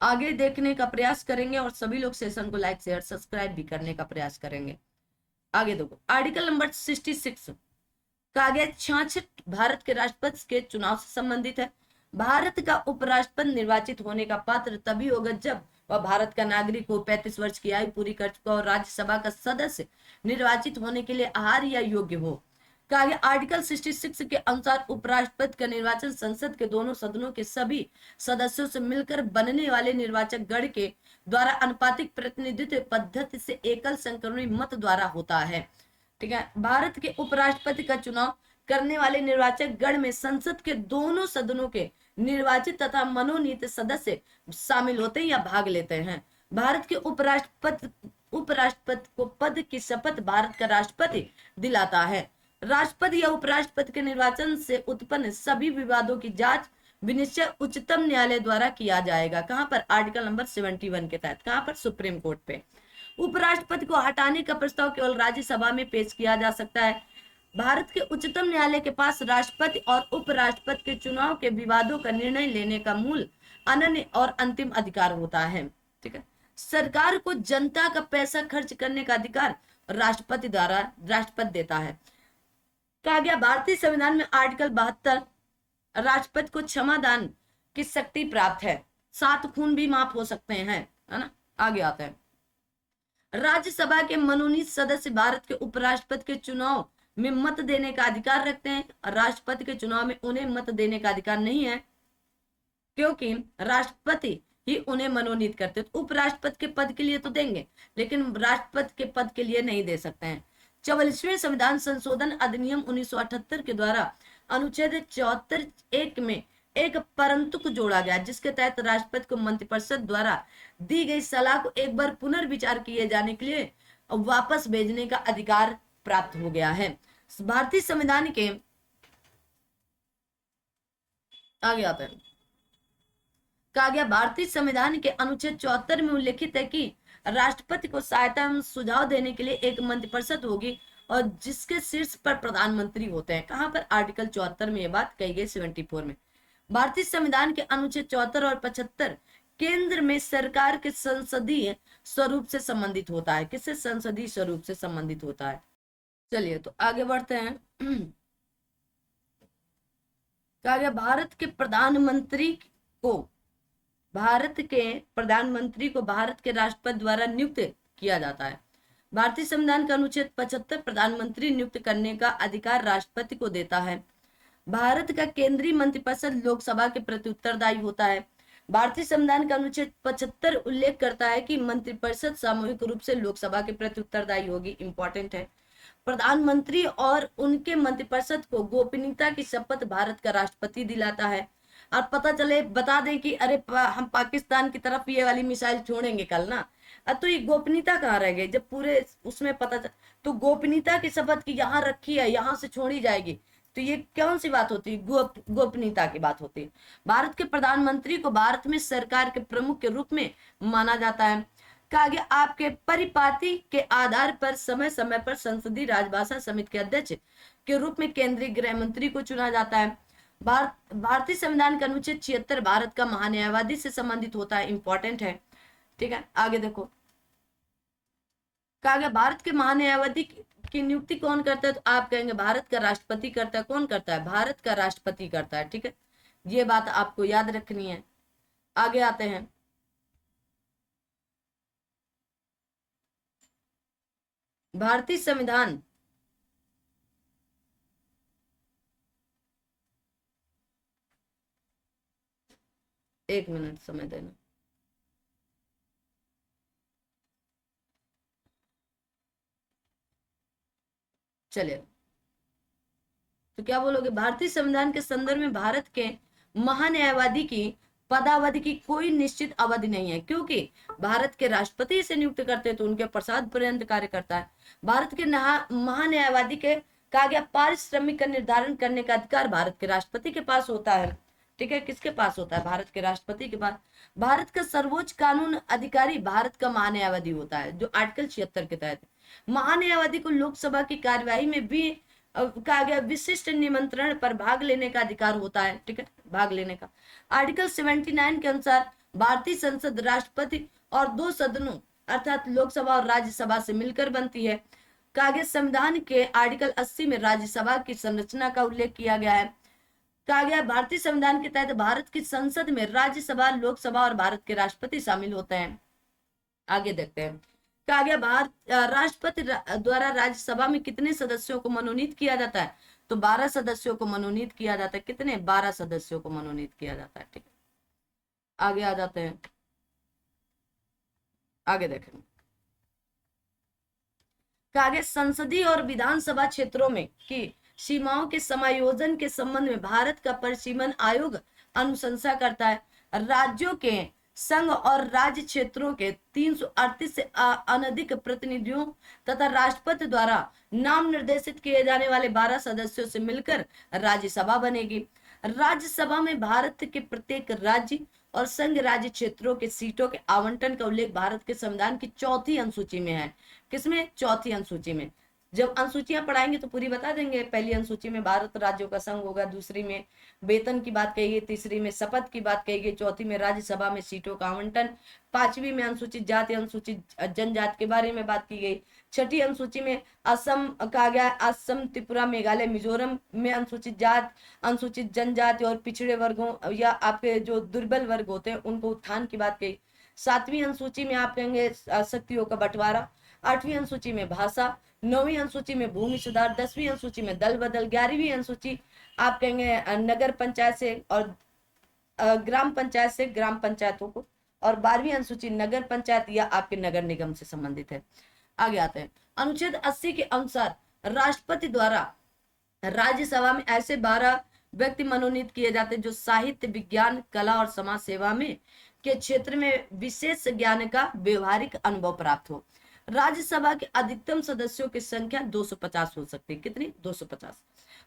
आगे देखने का प्रयास करेंगे और सभी लोग सेशन को लाइक, शेयर, सब्सक्राइब भी करने का प्रयास करेंगे। आगे देखो आर्टिकल नंबर 66 कहा गया 66 भारत के राष्ट्रपति के चुनाव से संबंधित है। भारत का उपराष्ट्रपति निर्वाचित होने का पात्र तभी होगा जब वह भारत का नागरिक हो, 35 वर्ष की आयु पूरी कर चुका हो, राज्यसभा का सदस्य निर्वाचित होने के लिए अर्ह या योग्य हो। कहा गया आर्टिकल 66 के अनुसार उपराष्ट्रपति का निर्वाचन संसद के दोनों सदनों के सभी सदस्यों से मिलकर बनने वाले निर्वाचक गण के द्वारा अनुपातिक प्रतिनिधित्व पद्धति से एकल संक्रमणी मत द्वारा होता है। ठीक है। भारत के उपराष्ट्रपति का चुनाव करने वाले निर्वाचक गण में संसद के दोनों सदनों के निर्वाचित तथा मनोनीत सदस्य शामिल होते हैं या भाग लेते हैं। भारत के उपराष्ट्रपति को पद की शपथ भारत का राष्ट्रपति दिलाता है। राष्ट्रपति या उपराष्ट्रपति के निर्वाचन से उत्पन्न सभी विवादों की जांच विनिश्चय उच्चतम न्यायालय द्वारा किया जाएगा। कहां पर? आर्टिकल नंबर 71 के तहत। कहां पर? सुप्रीम कोर्ट पे। उपराष्ट्रपति को हटाने का प्रस्ताव केवल राज्यसभा में पेश किया जा सकता है। भारत के उच्चतम न्यायालय के पास राष्ट्रपति और उपराष्ट्रपति के चुनाव के विवादों का निर्णय लेने का मूल, अनन्य और अंतिम अधिकार होता है। ठीक है। सरकार को जनता का पैसा खर्च करने का अधिकार राष्ट्रपति देता है। कहा गया भारतीय संविधान में आर्टिकल 72 राष्ट्रपति को क्षमादान की शक्ति प्राप्त है। 7 खून भी माफ हो सकते हैं, है ना। आगे आता है। राज्यसभा के मनोनीत सदस्य भारत के उपराष्ट्रपति के चुनाव में मत देने का अधिकार रखते हैं। राष्ट्रपति के चुनाव में उन्हें मत देने का अधिकार नहीं है, क्योंकि राष्ट्रपति ही उन्हें मनोनीत करते हैं। तो उपराष्ट्रपति के पद के लिए तो देंगे, लेकिन राष्ट्रपति के पद के लिए नहीं दे सकते हैं। 44वें संविधान संशोधन अधिनियम 1978 के द्वारा अनुच्छेद 74(1) में एक परंतु जोड़ा गया, जिसके तहत राष्ट्रपति को मंत्रिपरिषद द्वारा दी गई सलाह को एक बार पुनर्विचार किए जाने के लिए वापस भेजने का अधिकार प्राप्त हो गया है। भारतीय संविधान के आगे आता है, कहा गया भारतीय संविधान के अनुच्छेद 74 में उल्लेखित है कि राष्ट्रपति को सहायता एवं सुझाव देने के लिए एक मंत्रिपरिषद होगी और जिसके शीर्ष पर प्रधानमंत्री होते हैं। कहां पर? आर्टिकल 74 में यह बात कही गई 74 में। भारतीय संविधान के अनुच्छेद 74 और 75 केंद्र में सरकार के संसदीय स्वरूप से संबंधित होता है। किससे? संसदीय स्वरूप से संबंधित होता है। चलिए तो आगे बढ़ते हैं। कहा गया भारत के प्रधानमंत्री को भारत के राष्ट्रपति द्वारा नियुक्त किया जाता है। भारतीय संविधान का अनुच्छेद 75 प्रधानमंत्री नियुक्त करने का अधिकार राष्ट्रपति को देता है। भारत का केंद्रीय मंत्रिपरिषद लोकसभा के प्रति उत्तरदायी होता है। भारतीय संविधान का अनुच्छेद 75 उल्लेख करता है कि मंत्रिपरिषद सामूहिक रूप से लोकसभा के प्रति उत्तरदायी होगी। इंपॉर्टेंट है। प्रधानमंत्री और उनके मंत्रिपरिषद को गोपनीयता की शपथ भारत का राष्ट्रपति दिलाता है। और पता चले बता दें कि अरे हम पाकिस्तान की तरफ ये वाली मिसाइल छोड़ेंगे कल ना, तो ये गोपनीयता कहाँ रह गई? जब पूरे उसमें पता चल, तो गोपनीयता की शपथ की यहाँ रखी है, यहाँ से छोड़ी जाएगी, तो ये कौन सी बात होती है? गोपनीयता की बात होती है। भारत के प्रधानमंत्री को भारत में सरकार के प्रमुख के रूप में माना जाता है। कहा गया आपके परिपाटी के आधार पर समय समय पर संसदीय राजभाषा समिति के अध्यक्ष के रूप में केंद्रीय गृह मंत्री को चुना जाता है। भारतीय संविधान का अनुच्छेद 76 भारत का महान्यायवादी से संबंधित होता है। इंपॉर्टेंट है। ठीक है, आगे देखो। कहा गया भारत के महान्यायवादी की नियुक्ति कौन करता है? तो आप कहेंगे भारत का राष्ट्रपति करता है। कौन करता है? भारत का राष्ट्रपति करता है। ठीक है, ये बात आपको याद रखनी है। आगे आते हैं। भारतीय संविधान एक मिनट समय देना। चलिए तो क्या बोलोगे? भारतीय संविधान के संदर्भ में भारत के महान्यायवादी की पदावधि की कोई निश्चित अवधि नहीं है, क्योंकि भारत के राष्ट्रपति से नियुक्त करते हैं तो उनके प्रसाद पर्यंत कार्य करता है। भारत के महान्यायवादी के कहा गया पारिश्रमिक का निर्धारण करने का अधिकार भारत के राष्ट्रपति के पास होता है। ठीक है, किसके पास होता है? भारत के राष्ट्रपति के पास। भारत का सर्वोच्च कानून अधिकारी भारत का महान्यायवादी होता है, जो आर्टिकल 76 के तहत। महान्यायवादी को लोकसभा की कार्यवाही में भी कहा गया विशिष्ट निमंत्रण पर भाग लेने का अधिकार होता है। ठीक है, भाग लेने का। आर्टिकल 79 के अनुसार भारतीय संसद राष्ट्रपति और दो सदनों अर्थात लोकसभा और राज्यसभा से मिलकर बनती है। कहा गया संविधान के आर्टिकल 80 में राज्यसभा की संरचना का उल्लेख किया गया है। कहा गया भारतीय संविधान के तहत भारत की संसद में राज्यसभा, लोकसभा और भारत के राष्ट्रपति शामिल होते हैं। आगे देखते हैं। कहा गया भारत राष्ट्रपति द्वारा राज्यसभा में कितने सदस्यों को मनोनीत किया जाता है? तो 12 सदस्यों को मनोनीत किया जाता है। कितने? 12 सदस्यों को मनोनीत किया जाता है। ठीक है, आगे आ जाते हैं। आगे देखें। कहा गया संसदीय और विधानसभा क्षेत्रों में की सीमाओं के समायोजन के संबंध में भारत का परिसीमन आयोग अनुशंसा करता है। राज्यों के संघ और राज्य क्षेत्रों के 338 से अनधिक प्रतिनिधियों तथा राष्ट्रपति द्वारा नाम निर्देशित किए जाने वाले 12 सदस्यों से मिलकर राज्यसभा बनेगी। राज्यसभा में भारत के प्रत्येक राज्य और संघ राज्य क्षेत्रों के सीटों के आवंटन का उल्लेख भारत के संविधान की 4th अनुसूची में है। किसमें? 4th अनुसूची में। जब अनुसूचियां पढ़ाएंगे तो पूरी बता देंगे। पहली अनुसूची में भारत राज्यों का संघ होगा, दूसरी में वेतन की बात कही गई, तीसरी में शपथ की बात कही गई, चौथी में राज्यसभा में सीटों का आवंटन, 5वीं में अनुसूचित जाति अनुसूचित जनजाति के बारे में बात की गई, 6ठी अनुसूची में असम कहा गया, असम त्रिपुरा मेघालय मिजोरम में अनुसूचित जात अनुसूचित जनजाति और पिछड़े वर्गों या आपके जो दुर्बल वर्ग होते हैं उनको उत्थान की बात कही। 7वीं अनुसूची में आप कहेंगे शक्तियों का बंटवारा, 8वीं अनुसूची में भाषा, 9वीं अनुसूची में भूमि सुधार, 10वीं अनुसूची में दल बदल, 11वीं अनुसूची आप कहेंगे नगर पंचायत से और ग्राम पंचायत से ग्राम पंचायतों को, और 12वीं अनुसूची नगर पंचायत या आपके नगर निगम से संबंधित है। आगे आते हैं, अनुच्छेद 80 के अनुसार राष्ट्रपति द्वारा राज्यसभा में ऐसे 12 व्यक्ति मनोनीत किए जाते हैं जो साहित्य, विज्ञान, कला और समाज सेवा में के क्षेत्र में विशेष ज्ञान का व्यवहारिक अनुभव प्राप्त हो। राज्यसभा के अधिकतम सदस्यों की संख्या 250 हो सकती है। कितनी? 250।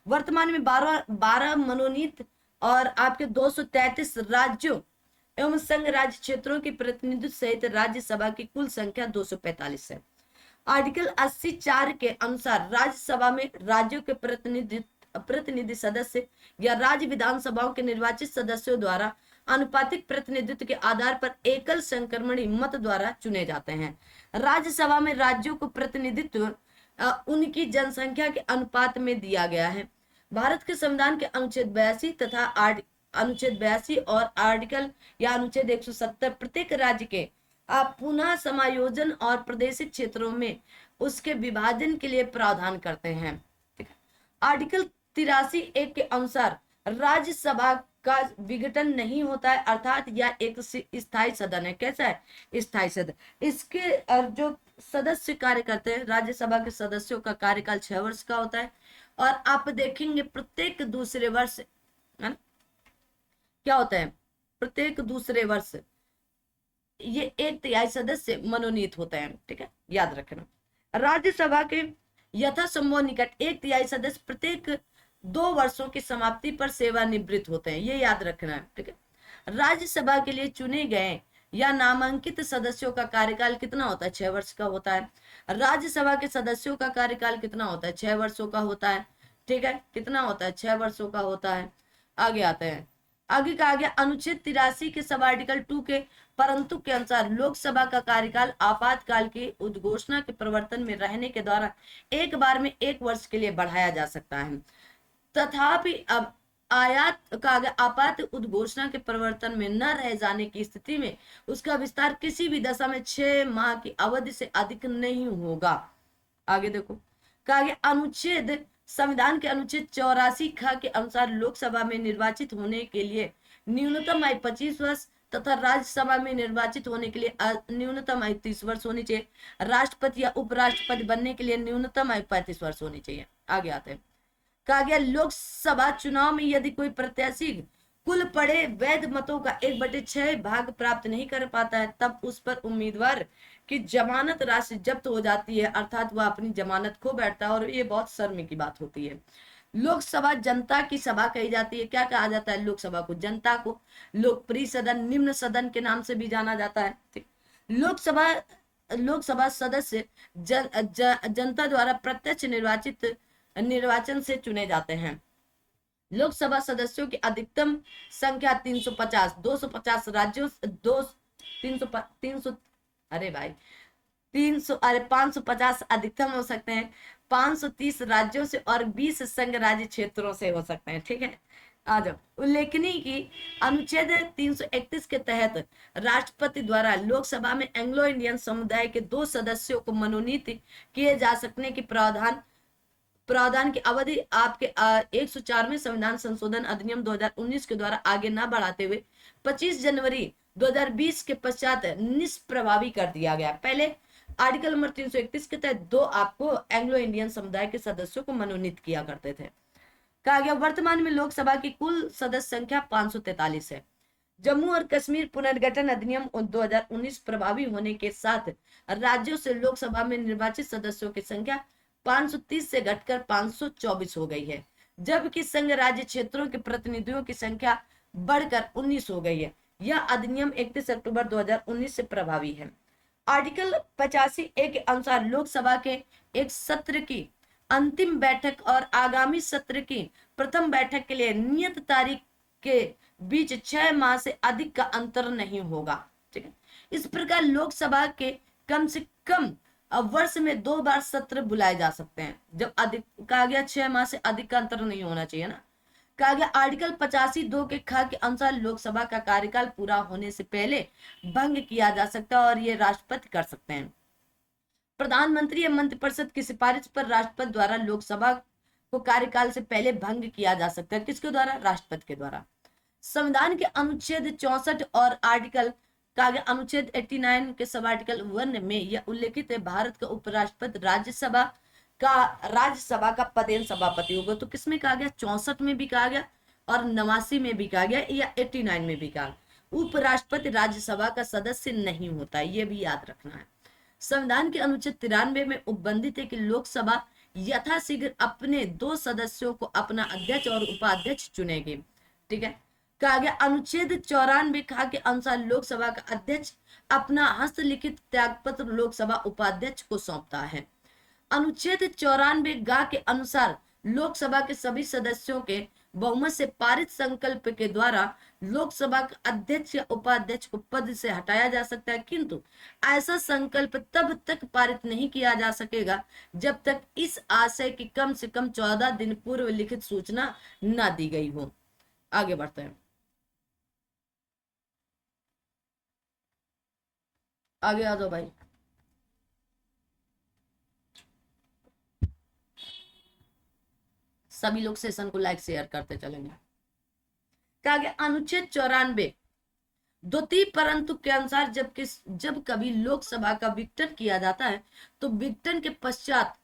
वर्तमान में 12 मनोनीत और आपके 233 राज्यों एवं संघ राज्य क्षेत्रों की प्रतिनिधित्व सहित राज्यसभा की कुल संख्या 245 है। आर्टिकल 84 के अनुसार राज्यसभा में राज्यों के प्रतिनिधि सदस्य या राज्य विधानसभाओं के निर्वाचित सदस्यों द्वारा अनुपातिक प्रतिनिधित्व के आधार पर एकल संक्रमणी मत द्वारा चुने जाते हैं। राज्यसभा में राज्यों को प्रतिनिधित्व उनकी जनसंख्या के अनुपात में दिया गया है। भारत के संविधान के अनुच्छेद 82 तथा अनुच्छेद 82 और आर्टिकल या अनुच्छेद 170 प्रत्येक राज्य के पुनः समायोजन और प्रदेशित क्षेत्रों में उसके विभाजन के लिए प्रावधान करते हैं। ठीक है। आर्टिकल 83(1) के अनुसार राज्यसभा का विघटन नहीं होता है, अर्थात यह एक स्थायी सदन है। कैसा है? स्थायी सदन। इसके जो सदस्य कार्य करते हैं, राज्यसभा के सदस्यों का कार्यकाल 6 वर्ष का होता है और आप देखेंगे प्रत्येक दूसरे वर्ष है ना क्या होता है, प्रत्येक दूसरे वर्ष ये 1/3 सदस्य मनोनीत होते हैं। ठीक है, याद रखना। राज्यसभा के यथासंभव निकट 1/3 सदस्य प्रत्येक 2 वर्षों की समाप्ति पर सेवानिवृत्त होते हैं, ये याद रखना है। ठीक है। राज्यसभा के लिए चुने गए या नामांकित सदस्यों का कार्यकाल कितना होता है? 6 वर्ष का होता है। राज्यसभा के सदस्यों का कार्यकाल कितना होता है? 6 वर्षों का होता है। ठीक है, कितना होता है? 6 वर्षों का होता है। आगे आते हैं, आगे कहा गया अनुच्छेद 83 के सब आर्टिकल 2 के परंतु के अनुसार लोकसभा का कार्यकाल आपातकाल की उद्घोषणा के प्रवर्तन में रहने के द्वारा एक बार में 1 वर्ष के लिए बढ़ाया जा सकता है। तथापि अब आपात उद्घोषणा के प्रवर्तन में न रह जाने की स्थिति में उसका विस्तार किसी भी दशा में 6 माह की अवधि से अधिक नहीं होगा। आगे देखो, कहा गया अनुच्छेद संविधान के अनुच्छेद 84 ख के अनुसार लोकसभा में निर्वाचित होने के लिए न्यूनतम आयु 25 वर्ष तथा राज्यसभा में निर्वाचित होने के लिए न्यूनतम आयु 30 वर्ष होनी चाहिए। राष्ट्रपति या उपराष्ट्रपति बनने के लिए न्यूनतम आयु 35 वर्ष होनी चाहिए। आगे आते हैं, कहा गया लोकसभा चुनाव में यदि कोई प्रत्याशी कुल पड़े वैध मतों का 1/6 भाग प्राप्त नहीं कर पाता है तब उस पर उम्मीदवार की जमानत राशि जब्त हो जाती है, अर्थात वह अपनी जमानत खो बैठता है और ये बहुत शर्म की बात होती है। लोकसभा जनता की सभा कही जाती है। क्या कहा जाता है? लोकसभा को जनता को लोकप्रिय सदन, निम्न सदन के नाम से भी जाना जाता है। लोकसभा सदस्य जनता द्वारा प्रत्यक्ष निर्वाचन से चुने जाते हैं। लोकसभा सदस्यों की अधिकतम संख्या 350, 250 राज्यों 550 अधिकतम हो सकते हैं, 530 राज्यों से और 20 संघ राज्य क्षेत्रों से हो सकते हैं। ठीक है, आ जाओ। उल्लेखनीय की अनुच्छेद 331 के तहत राष्ट्रपति द्वारा लोकसभा में एंग्लो इंडियन समुदाय के 2 सदस्यों को मनोनीत किए जा सकने की प्रावधान की अवधि आपके 104वें संविधान संशोधन अधिनियम 2019 के द्वारा आगे न बढ़ाते हुए 25 जनवरी 2020 के पश्चात निष्प्रभावी कर दिया गया। पहले आर्टिकल नंबर 331 के तहत 2 आपको एंग्लो इंडियन समुदाय के सदस्यों को मनोनीत किया करते थे। कहा गया वर्तमान में लोकसभा की कुल सदस्य संख्या 543 है। जम्मू और कश्मीर पुनर्गठन अधिनियम 2019 प्रभावी होने के साथ राज्यों से लोकसभा में निर्वाचित सदस्यों की संख्या 530 से घटकर 524 हो गई है, जबकि संघ राज्य क्षेत्रों के प्रतिनिधियों की संख्या बढ़कर 19 हो गई है। यह अधिनियम 31 अक्टूबर 2019 से प्रभावी है। आर्टिकल 85(a) के अनुसार लोकसभा के एक सत्र की अंतिम बैठक और आगामी सत्र की प्रथम बैठक के लिए नियत तारीख के बीच 6 माह से अधिक का अंतर नहीं होगा। ठीक है, इस प्रकार लोकसभा के कम से कम वर्ष में 2 बार सत्र बुलाए जा सकते हैं। जब अधिक कहा गया 6 माह से अधिक का अंतर नहीं होना चाहिए ना। कहा गया आर्टिकल 85(2) के ख के अनुसार लोकसभा का कार्यकाल पूरा होने से पहले भंग किया जा सकता है और ये राष्ट्रपति कर सकते हैं। प्रधानमंत्री या मंत्रिपरिषद की सिफारिश पर राष्ट्रपति द्वारा लोकसभा को कार्यकाल से पहले भंग किया जा सकता है। किसके द्वारा? राष्ट्रपति के द्वारा। संविधान के अनुच्छेद 64 और आर्टिकल का अनुच्छेद 89 के सब आर्टिकल 1 में यह उल्लेखित है, भारत का उपराष्ट्रपति राज्यसभा का पदेन सभापति होगा। तो किसमें कहा गया? 64 में भी कहा गया और 89 में भी कहा गया या 89 में भी कहा। उपराष्ट्रपति राज्यसभा का सदस्य नहीं होता, ये भी याद रखना है। संविधान के अनुच्छेद 93 में उपबंधित है कि लोकसभा यथाशीघ्र अपने 2 सदस्यों को अपना अध्यक्ष और उपाध्यक्ष चुनेगी। ठीक है। कहा गया अनुच्छेद 94 के अनुसार लोकसभा का अध्यक्ष अपना हस्तलिखित त्यागपत्र लोकसभा उपाध्यक्ष को सौंपता है। अनुच्छेद 94 के अनुसार लोकसभा के सभी सदस्यों के बहुमत से पारित संकल्प के द्वारा लोकसभा का अध्यक्ष या उपाध्यक्ष को पद से हटाया जा सकता है, किंतु ऐसा संकल्प तब तक पारित नहीं किया जा सकेगा जब तक इस आशय की कम से कम 14 दिन पूर्व लिखित सूचना न दी गई हो। आगे बढ़ते हैं, आगे आ जाओ भाई। सभी लोग सेशन को लाइक शेयर करते चलेंगे। कहा गया अनुच्छेद 94 द्वितीय परंतु के अनुसार जब कभी लोकसभा का विघटन किया जाता है तो विघटन के पश्चात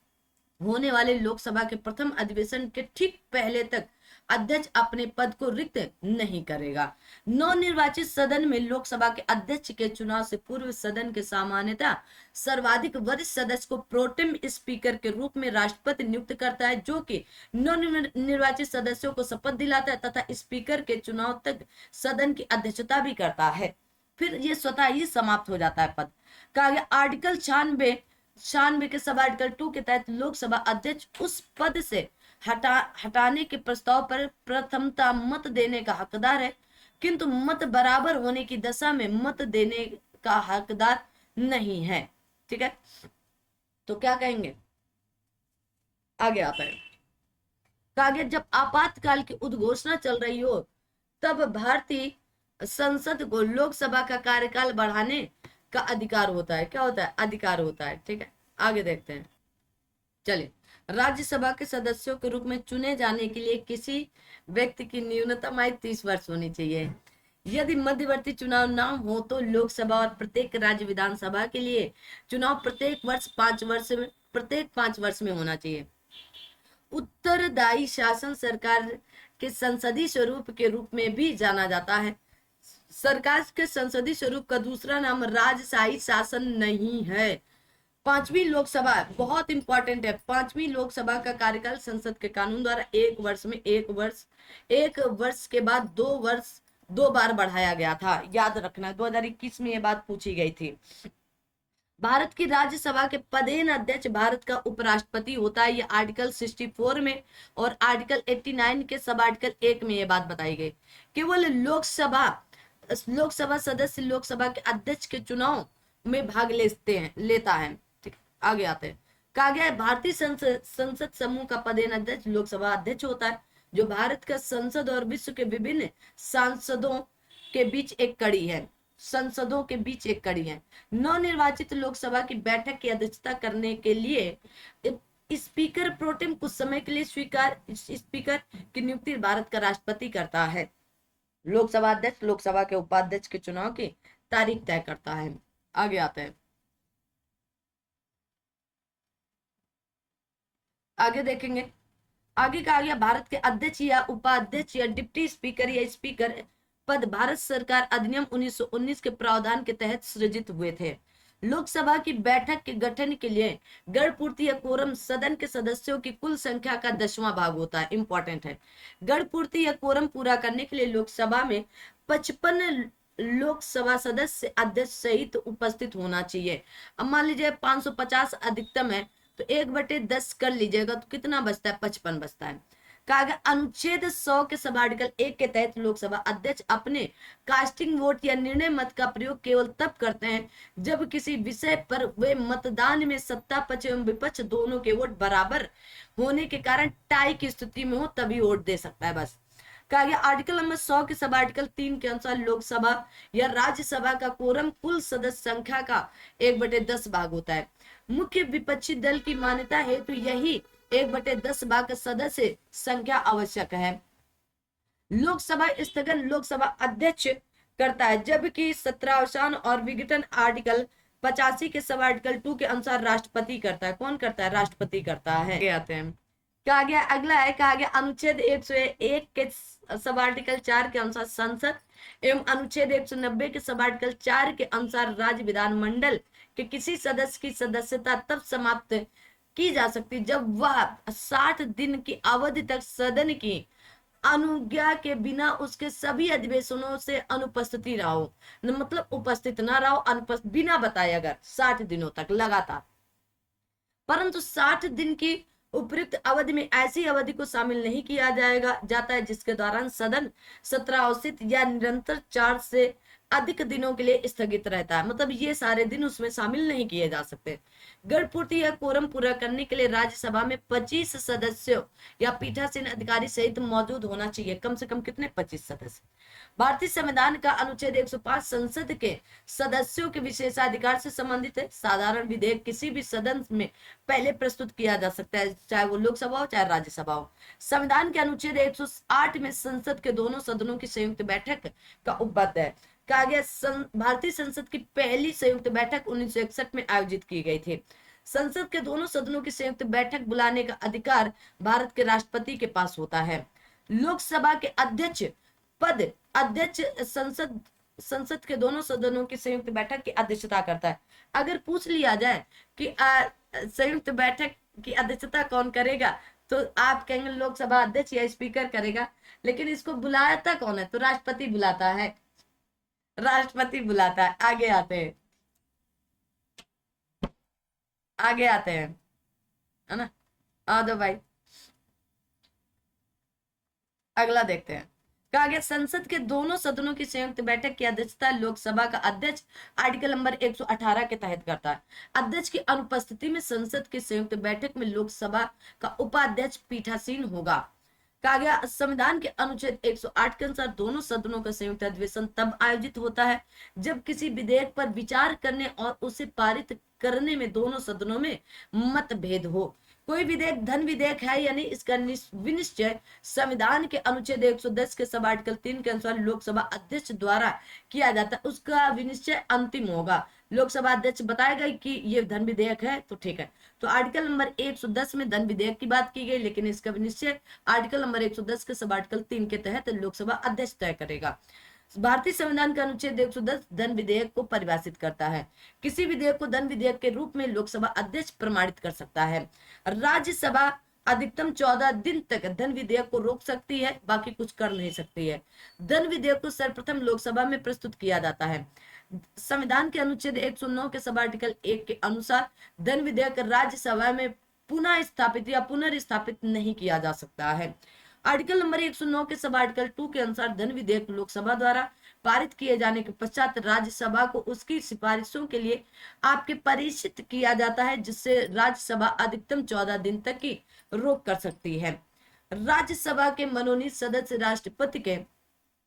होने वाले लोकसभा के प्रथम अधिवेशन के ठीक पहले तक अध्यक्ष अपने पद को रिक्त नहीं करेगा। नवनिर्वाचित सदन में लोकसभा के अध्यक्ष के चुनाव से पूर्व सदन के सामान्यतः सर्वाधिक वरिष्ठ सदस्य को प्रोटेम स्पीकर के रूप में राष्ट्रपति नियुक्त करता है, जो कि नवनिर्वाचित सदस्यों को शपथ दिलाता है तथा स्पीकर के चुनाव तक सदन की अध्यक्षता भी करता है। फिर ये स्वतः ही समाप्त हो जाता है पद। कहा गया आर्टिकल 96 के सब आर्टिकल 2 के तहत लोकसभा अध्यक्ष उस पद से हटाने के प्रस्ताव पर प्रथमता मत देने का हकदार है, किंतु मत बराबर होने की दशा में मत देने का हकदार नहीं है। ठीक है, तो क्या कहेंगे? आगे आता है, कहा गया जब आपातकाल की उद्घोषणा चल रही हो तब भारतीय संसद को लोकसभा का कार्यकाल बढ़ाने का अधिकार होता है। क्या होता है? अधिकार होता है। ठीक है, आगे देखते हैं। चलिए, राज्यसभा के सदस्यों के रूप में चुने जाने के लिए किसी व्यक्ति की न्यूनतम आयु 30 वर्ष होनी चाहिए। यदि मध्यवर्ती चुनाव न हो तो लोकसभा और प्रत्येक राज्य विधानसभा के लिए चुनाव प्रत्येक 5 वर्ष में होना चाहिए। उत्तरदायी शासन सरकार के संसदीय स्वरूप के रूप में भी जाना जाता है। सरकार के संसदीय स्वरूप का दूसरा नाम राजशाही शासन नहीं है। 5वीं लोकसभा बहुत इंपॉर्टेंट है। 5वीं लोकसभा का कार्यकाल संसद के कानून द्वारा 1 वर्ष में 1 वर्ष के बाद 2 बार बढ़ाया गया था। याद रखना, 2021 में यह बात पूछी गई थी। भारत की राज्यसभा के पदेन अध्यक्ष भारत का उपराष्ट्रपति होता है। ये आर्टिकल 64 में और आर्टिकल 89 के सब आर्टिकल 1 में ये बात बताई गई। केवल लोकसभा सदस्य लोकसभा के अध्यक्ष के चुनाव में भाग लेता है। ठीक, आगे आते हैं। कहा गया है भारतीय संसद समूह का पदेन अध्यक्ष लोकसभा अध्यक्ष होता है, जो भारत का संसद और विश्व के विभिन्न सांसदों के बीच एक कड़ी है। नवनिर्वाचित लोकसभा की बैठक की अध्यक्षता करने के लिए स्पीकर प्रोटेम कुछ समय के लिए स्पीकर की नियुक्ति भारत का राष्ट्रपति करता है। लोकसभा अध्यक्ष लोकसभा के उपाध्यक्ष के चुनाव की तारीख तय करता है। आगे आते हैं, आगे देखेंगे। आगे कहा गया भारत के अध्यक्ष या उपाध्यक्ष या डिप्टी स्पीकर या स्पीकर पद भारत सरकार अधिनियम 1919 के प्रावधान के तहत सृजित हुए थे। लोकसभा की बैठक के गठन के लिए गणपूर्ति या कोरम सदन के सदस्यों की कुल संख्या का 10वां भाग होता है। इंपॉर्टेंट है। गणपूर्ति या कोरम पूरा करने के लिए लोकसभा में 55 लोकसभा सदस्य अध्यक्ष सहित उपस्थित होना चाहिए। अब मान लीजिए 550 अधिकतम है तो 1/10 कर लीजिएगा तो कितना बचता है? 55 बचता है। कहा गया अनुच्छेद 100 के सब आर्टिकल 1 के तहत लोकसभा अध्यक्ष अपने कास्टिंग वोट या निर्णय मत का प्रयोग केवल तब करते हैं जब किसी विषय पर वे मतदान में सत्ता पक्ष एवं विपक्ष दोनों के वोट बराबर होने के कारण टाई की स्थिति में हो, तभी वोट दे सकता है। बस कहा गया आर्टिकल नंबर 100 के सब आर्टिकल 3 के अनुसार लोकसभा या राज्यसभा का कोरम कुल सदस्य संख्या का 1/10 भाग होता है। मुख्य विपक्षी दल की मान्यता है तो यही 1/10 भाग सदस्य संख्या आवश्यक है। लोकसभा स्थगन लोकसभा अध्यक्ष करता है, जबकि सत्रावसान और विघटन आर्टिकल 85 के सब आर्टिकल 2 के अनुसार राष्ट्रपति करता है। कौन करता है? राष्ट्रपति करता है। आगे आते हैं। कहा गया अगला है, कहा गया अनुच्छेद 101 के सब आर्टिकल 4 के अनुसार संसद एवं अनुच्छेद 190 के सब आर्टिकल 4 के अनुसार राज्य विधानमंडल के किसी सदस्य की सदस्यता तब समाप्त की जा सकती जब वह 60 दिन की अवधि तक सदन की अनुज्ञा के बिना उसके सभी अधिवेशनों से अनुपस्थिति रहा हो, मतलब उपस्थित ना रहा हो, बिना बताए अगर 60 दिनों तक लगातार। परंतु 60 दिन की उपयुक्त अवधि में ऐसी अवधि को शामिल नहीं किया जाता है जिसके दौरान सदन सत्रावसित या निरंतर 4 से अधिक दिनों के लिए स्थगित रहता है, मतलब ये सारे दिन उसमें शामिल नहीं किए जा सकते। गढ़पूर्ति या कोरम पूरा करने के लिए राज्यसभा में 25 सदस्यों या पीठासीन अधिकारी सहित मौजूद होना चाहिए। कम से कम कितने? 25 सदस्य। भारतीय संविधान का अनुच्छेद 105 संसद के सदस्यों के विशेषाधिकार से संबंधित है। साधारण विधेयक किसी भी सदन में पहले प्रस्तुत किया जा सकता है, चाहे वो लोकसभा हो चाहे राज्यसभा हो। संविधान के अनुच्छेद 108 में संसद के दोनों सदनों की संयुक्त बैठक का उपबद्ध है। कहा गया भारतीय संसद की पहली संयुक्त बैठक 1961 में आयोजित की गई थी। संसद के दोनों सदनों की संयुक्त बैठक बुलाने का अधिकार भारत के राष्ट्रपति के पास होता है। लोकसभा के अध्यक्ष पद अध्यक्ष संसद के दोनों सदनों की संयुक्त बैठक की अध्यक्षता करता है। अगर पूछ लिया जाए कि संयुक्त बैठक की अध्यक्षता कौन करेगा, तो आप कहेंगे लोकसभा अध्यक्ष या स्पीकर करेगा, लेकिन इसको बुलाता कौन है? तो राष्ट्रपति बुलाता है, राष्ट्रपति बुलाता है। आगे आते हैं, आगे आते हैं, है ना? आ दो भाई, अगला देखते हैं। कहा गया संसद के दोनों सदनों की संयुक्त बैठक की अध्यक्षता लोकसभा का अध्यक्ष आर्टिकल नंबर 118 के तहत करता है। अध्यक्ष की अनुपस्थिति में संसद की संयुक्त बैठक में लोकसभा का उपाध्यक्ष पीठासीन होगा। कहा गया संविधान के अनुच्छेद 108 के अनुसार दोनों सदनों का संयुक्त अधिवेशन तब आयोजित होता है जब किसी विधेयक पर विचार करने और उसे पारित करने में दोनों सदनों में मतभेद हो। कोई विधेयक धन विधेयक है यानी इसका विनिश्चय संविधान के अनुच्छेद 110 के सब आर्टिकल 3 के अनुसार लोकसभा अध्यक्ष द्वारा किया जाता है, उसका विनिश्चय अंतिम होगा। लोकसभा अध्यक्ष बताएगा कि ये धन विधेयक है तो ठीक है। तो आर्टिकल नंबर 110 में धन विधेयक की बात की गई, लेकिन इसका विनिश्चय आर्टिकल नंबर 110 के सब आर्टिकल 3 के तहत लोकसभा अध्यक्ष तय करेगा। भारतीय संविधान का अनुच्छेद 110 धन विधेयक को परिभाषित करता है। किसी विधेयक को धन विधेयक के रूप में लोकसभा अध्यक्ष प्रमाणित कर सकता है। राज्यसभा अधिकतम 14 दिन तक धन विधेयक को रोक सकती है, बाकी कुछ कर नहीं सकती है। धन विधेयक को सर्वप्रथम लोकसभा में प्रस्तुत किया जाता है। संविधान के अनुच्छेद 109 के सब आर्टिकल 1 के अनुसार धन विधेयक राज्यसभा में पुनः स्थापित या पुनर्स्थापित नहीं किया जा सकता है। आर्टिकल नंबर 109 के सब आर्टिकल 2 के अनुसार धन विधेयक लोकसभा द्वारा पारित किए जाने के पश्चात राज्यसभा को उसकी सिफारिशों के लिए आपके परिचित किया जाता है, जिससे राज्यसभा अधिकतम 14 दिन तक की रोक कर सकती है। राज्यसभा के मनोनीत सदस्य राष्ट्रपति के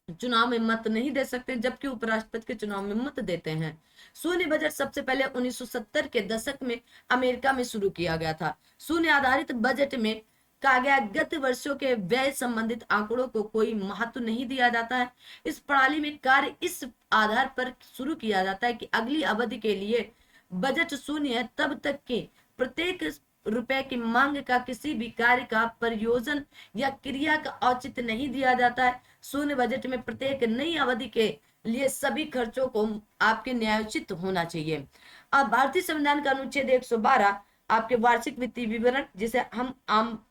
चुनाव में मत नहीं दे सकते, जबकि उपराष्ट्रपति के चुनाव में मत देते हैं। शून्य बजट सबसे पहले 1970 के दशक में अमेरिका में शुरू किया गया था। शून्य आधारित बजट में कहा गया गत वर्षों के व्यय संबंधित आंकड़ों को कोई महत्व नहीं दिया जाता है। इस प्रणाली में कार्य इस आधार पर शुरू किया जाता है कि अगली अवधि के लिए बजट शून्य है तब तक कि प्रत्येक रुपए की मांग का किसी भी कार्य का प्रयोजन या क्रिया का औचित्य नहीं दिया जाता है। शून्य बजट में प्रत्येक नई अवधि के लिए सभी खर्चों को आपके न्यायोचित होना चाहिए। अब भारतीय संविधान का अनुच्छेद 112 आपके वार्षिक वित्तीय विवरण, जिसे हम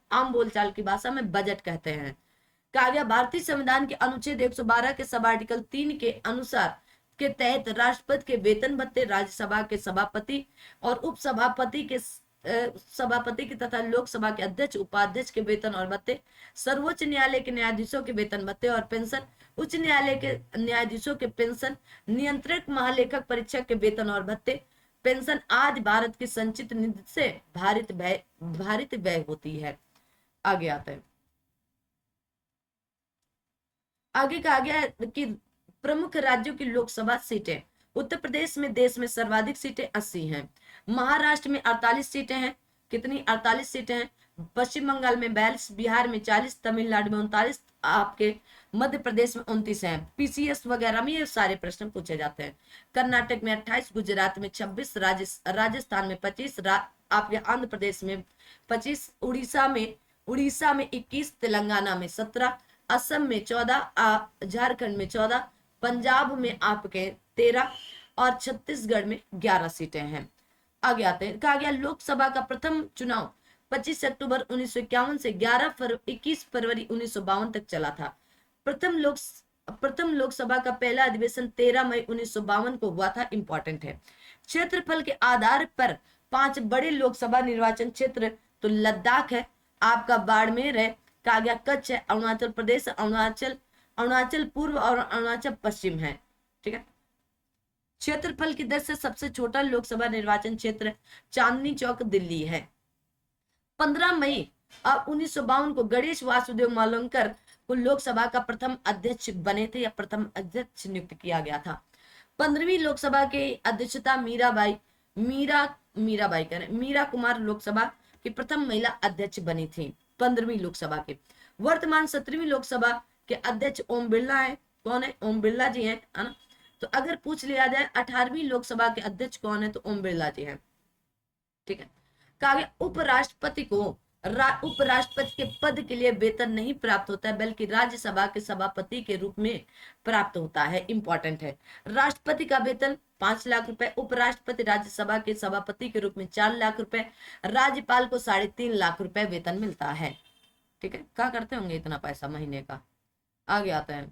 आम बोलचाल की भाषा में बजट कहते हैं। कहा गया भारतीय संविधान के अनुच्छेद 112 के सब आर्टिकल 3 के अनुसार के तहत राष्ट्रपति के वेतन भत्ते, राज्यसभा के सभापति और उपसभापति के सभापति की तथा लोकसभा के अध्यक्ष उपाध्यक्ष के वेतन और भत्ते, सर्वोच्च न्यायालय के न्यायाधीशों के वेतन भत्ते और पेंशन, उच्च न्यायालय के न्यायाधीशों के पेंशन, नियंत्रक महालेखक परीक्षक के वेतन और भत्ते, पेंशन आदि भारत की संचित निधि से भारित व्यय होती है। आगे आता है। आगे कहा गया है कि प्रमुख राज्यों की लोकसभा सीटें। उत्तर प्रदेश में देश में सर्वाधिक सीटें 80 हैं। महाराष्ट्र में 48 सीटें हैं। कितनी? 48 सीटें हैं। पश्चिम बंगाल में 42, बिहार में 40, तमिलनाडु में 39, आपके मध्य प्रदेश में 29 हैं। पीसीएस वगैरह में ये सारे प्रश्न पूछे जाते हैं। कर्नाटक में 28, गुजरात में 26, राजस्थान में 25, आपके आंध्र प्रदेश में 25, उड़ीसा में 21, तेलंगाना में 17, असम में 14, झारखंड में 14, पंजाब में आपके 13 और छत्तीसगढ़ में 11 सीटें हैं। आगे आते हैं। कहा गया लोकसभा का प्रथम चुनाव 25 अक्टूबर 1951 से 21 फरवरी 1952 तक चला था। प्रथम लोकसभा का पहला अधिवेशन 13 मई 1952 को हुआ था। इंपॉर्टेंट है। क्षेत्रफल के आधार पर 5 बड़े लोकसभा निर्वाचन क्षेत्र तो लद्दाख है, आपका बाड़मेर है, कहा गया कच्छ है, अरुणाचल प्रदेश, अरुणाचल पूर्व और अरुणाचल पश्चिम है। ठीक है। क्षेत्रफल की दर से सबसे छोटा लोकसभा निर्वाचन क्षेत्र चांदनी चौक दिल्ली है। 15 मई 1952 को गणेश वासुदेव मालवंकर को लोकसभा का प्रथम अध्यक्ष बने थे या प्रथम अध्यक्ष नियुक्त किया गया था। 15वीं लोकसभा की अध्यक्षता मीरा कुमार लोकसभा की प्रथम महिला अध्यक्ष बनी थी। 15वीं लोकसभा के वर्तमान 17वीं लोकसभा के अध्यक्ष ओम बिरला है। कौन है? ओम बिरला जी हैं, है ना। तो अगर पूछ लिया जाए 18वीं लोकसभा के अध्यक्ष कौन है तो ओम बिरला जी हैं। ठीक है। कहा गया उपराष्ट्रपति को उपराष्ट्रपति के पद के लिए वेतन नहीं प्राप्त होता है, बल्कि राज्यसभा के सभापति के रूप में प्राप्त होता है। इंपॉर्टेंट है। राष्ट्रपति का वेतन 5 लाख रुपए, उपराष्ट्रपति राज्यसभा के सभापति के रूप में 4 लाख रुपए, राज्यपाल को 3.5 लाख रुपए वेतन मिलता है। ठीक है। क्या करते होंगे इतना पैसा महीने का? आगे आता है।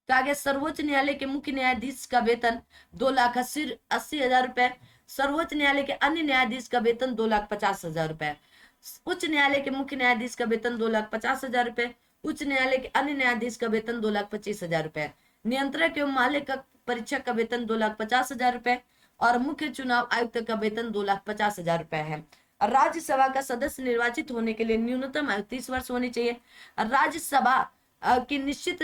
कहा गया सर्वोच्च न्यायालय के मुख्य न्यायाधीश का वेतन 2,80,000 रुपए, सर्वोच्च न्यायालय के अन्य न्यायाधीश का वेतन 2,50,000 रुपए, उच्च न्यायालय के मुख्य न्यायाधीश का वेतन 2,50,000 रुपए, उच्च न्यायालय के अन्य न्यायाधीश का वेतन 2,25,000 रुपए, नियंत्रक एवं महालेखा परीक्षक का वेतन 2,50,000 रुपए और मुख्य चुनाव आयुक्त का वेतन 2,50,000 रुपए है। राज्यसभा का सदस्य निर्वाचित होने के लिए न्यूनतम आयु 30 वर्ष होनी चाहिए। राज्यसभा की निश्चित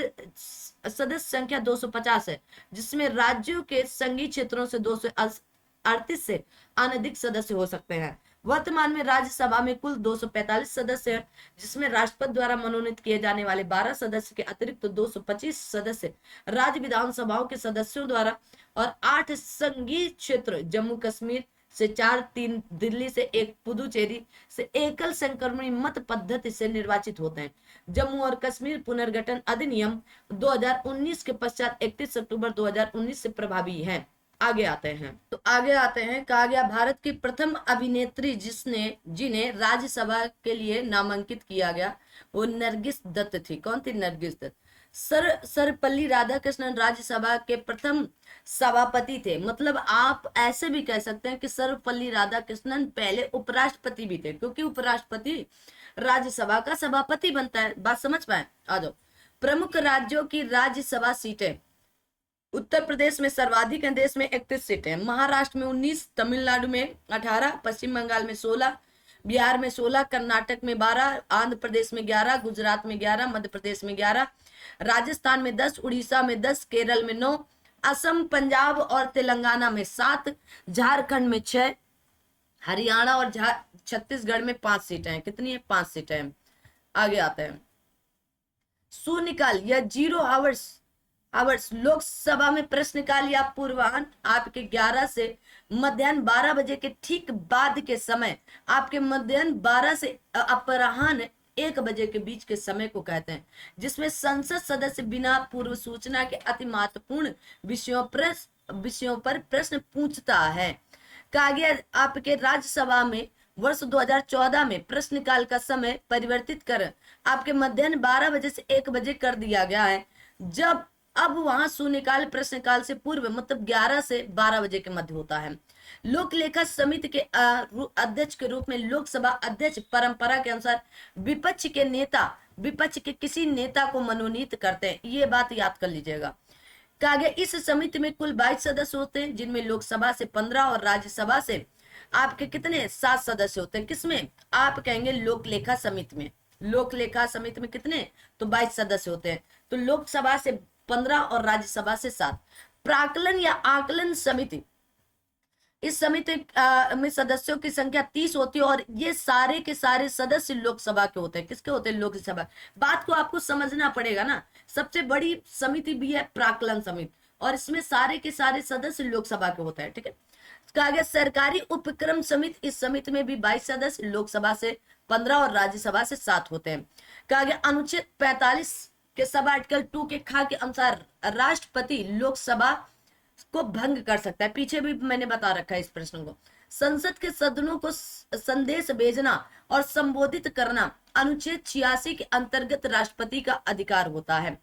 सदस्य संख्या 250 है, जिसमें राज्यों के संघीय क्षेत्रों से 238 से अनधिक सदस्य हो सकते हैं। वर्तमान में राज्यसभा में कुल 245 सदस्य हैं, जिसमें राष्ट्रपति द्वारा मनोनीत किए जाने वाले 12 सदस्य के अतिरिक्त तो 225 सदस्य राज्य विधानसभाओं के सदस्यों द्वारा और 8 संघीय क्षेत्र जम्मू कश्मीर से 4, 3 दिल्ली से 1 पुदुचेरी से एकल संक्रमणी मत पद्धति से निर्वाचित होते हैं। जम्मू और कश्मीर पुनर्गठन अधिनियम 2019 के पश्चात 31 अक्टूबर 2019 से प्रभावी है। आगे आते हैं। कहा गया भारत की प्रथम अभिनेत्री जिन्हें राज्यसभा के लिए नामांकित किया गया वो नरगिस दत्त थी। कौन थी? नरगिस दत्त। सर्वपल्ली राधाकृष्णन राज्यसभा के प्रथम सभापति थे। मतलब आप ऐसे भी कह सकते हैं कि सर्वपल्ली राधाकृष्णन पहले उपराष्ट्रपति भी थे, क्योंकि उपराष्ट्रपति राज्यसभा का सभापति बनता है। बात समझ पाए? आ जाओ। प्रमुख राज्यों की राज्यसभा सीटें। उत्तर प्रदेश में सर्वाधिक है, देश में 31 सीटें, महाराष्ट्र में 19, तमिलनाडु में 18, पश्चिम बंगाल में 16, बिहार में 16, कर्नाटक में 12, आंध्र प्रदेश में 11, गुजरात में 11, मध्य प्रदेश में 11, राजस्थान में 10, उड़ीसा में 10, केरल में 9, असम, पंजाब और तेलंगाना में 7, झारखंड में 6, हरियाणा और छत्तीसगढ़ में 5 सीटें हैं। कितनी है? 5 सीटें हैं। आगे आते हैं। शून्यकाल या 0 आवर्स लोकसभा में प्रश्नकाल या पूर्वाह्न आपके 11 से मध्याह्न 12 बजे के ठीक बाद के समय, आपके मध्याह्न 12 से अपराह्न 1 बजे के बीच के समय को कहते हैं, जिसमें संसद सदस्य बिना पूर्व सूचना के अति महत्वपूर्ण विषयों पर प्रश्न पूछता है। कहा गया आपके राज्यसभा में वर्ष 2014 में प्रश्नकाल का समय परिवर्तित कर आपके मध्याह्न 12 बजे से 1 बजे कर दिया गया है। अब वहां शून्यकाल प्रश्नकाल से पूर्व मतलब 11 से 12 बजे के मध्य होता है। लोक लेखा समिति के अध्यक्ष के रूप में लोकसभा अध्यक्ष परंपरा के अनुसार विपक्ष के किसी नेता को मनोनीत करते हैं। ये बात याद कर लीजिएगा। कहा गया इस समिति में कुल 22 सदस्य होते हैं, जिनमें लोकसभा से 15 और राज्यसभा से आपके कितने 7 सदस्य होते हैं। किसमें? आप कहेंगे लोक लेखा समिति में। लोक लेखा समिति में कितने, तो 22 सदस्य होते हैं। तो लोकसभा से 15 और राज्यसभा से 7। प्राक्कलन या आकलन समिति, इस समिति में सदस्यों की संख्या 30 होती है और ये सारे के सारे सदस्य लोकसभा के होते हैं। किसके होते हैं, लोकसभा। बात को आपको समझना पड़ेगा ना, सबसे बड़ी समिति भी है प्राक्कलन समिति और इसमें सारे के सारे सदस्य लोकसभा के होते हैं, ठीक है। कहा गया सरकारी उपक्रम समिति, इस समिति में भी 22 सदस्य, लोकसभा से 15 और राज्यसभा से 7 होते हैं। कहा गया अनुच्छेद 45 के सब आर्टिकल 2 के खा के अनुसार राष्ट्रपति लोकसभा को भंग कर सकता है। पीछे भी मैंने बता रखा है इस प्रश्न को। संसद के सदनों को संदेश भेजना और संबोधित करना अनुच्छेद 86 के अंतर्गत राष्ट्रपति का अधिकार होता है।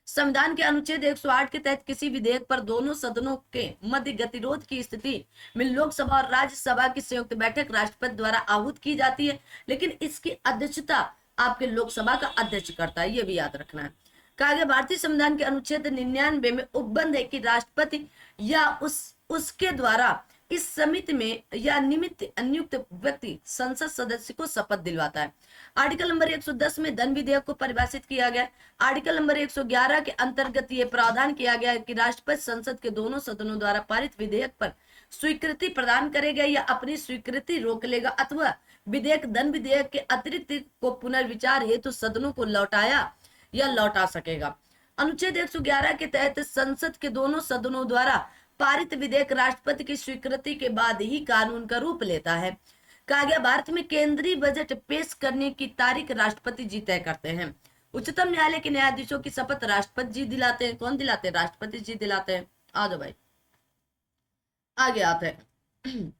संविधान के अनुच्छेद 108 के तहत किसी विधेयक पर दोनों सदनों के मध्य गतिरोध की स्थिति में लोकसभा और राज्यसभा की संयुक्त बैठक राष्ट्रपति द्वारा आहूत की जाती है, लेकिन इसकी अध्यक्षता आपके लोकसभा का अध्यक्ष करता है, ये भी याद रखना है। कहा गया भारतीय संविधान के अनुच्छेद 99 में उपबंध है कि राष्ट्रपति या उसके द्वारा इस समिति में या नियुक्त व्यक्ति संसद सदस्य को शपथ दिलवाता है। आर्टिकल नंबर 110 में धन विधेयक को परिभाषित किया गया। आर्टिकल नंबर 111 के अंतर्गत ये प्रावधान किया गया है कि राष्ट्रपति संसद के दोनों सदनों द्वारा पारित विधेयक पर स्वीकृति प्रदान करेगा या अपनी स्वीकृति रोक लेगा अथवा विधेयक धन विधेयक के अतिरिक्त को पुनर्विचार हेतु सदनों को लौटाया या लौटा सकेगा। अनुच्छेद 111 के तहत संसद के दोनों सदनों द्वारा पारित विधेयक राष्ट्रपति की स्वीकृति के बाद ही कानून का रूप लेता है। कहा गया भारत में केंद्रीय बजट पेश करने की तारीख राष्ट्रपति जी तय करते हैं। उच्चतम न्यायालय के न्यायाधीशों की शपथ राष्ट्रपति जी दिलाते हैं। कौन दिलाते हैं, राष्ट्रपति जी दिलाते हैं। आ जाओ भाई, आगे आते हैं।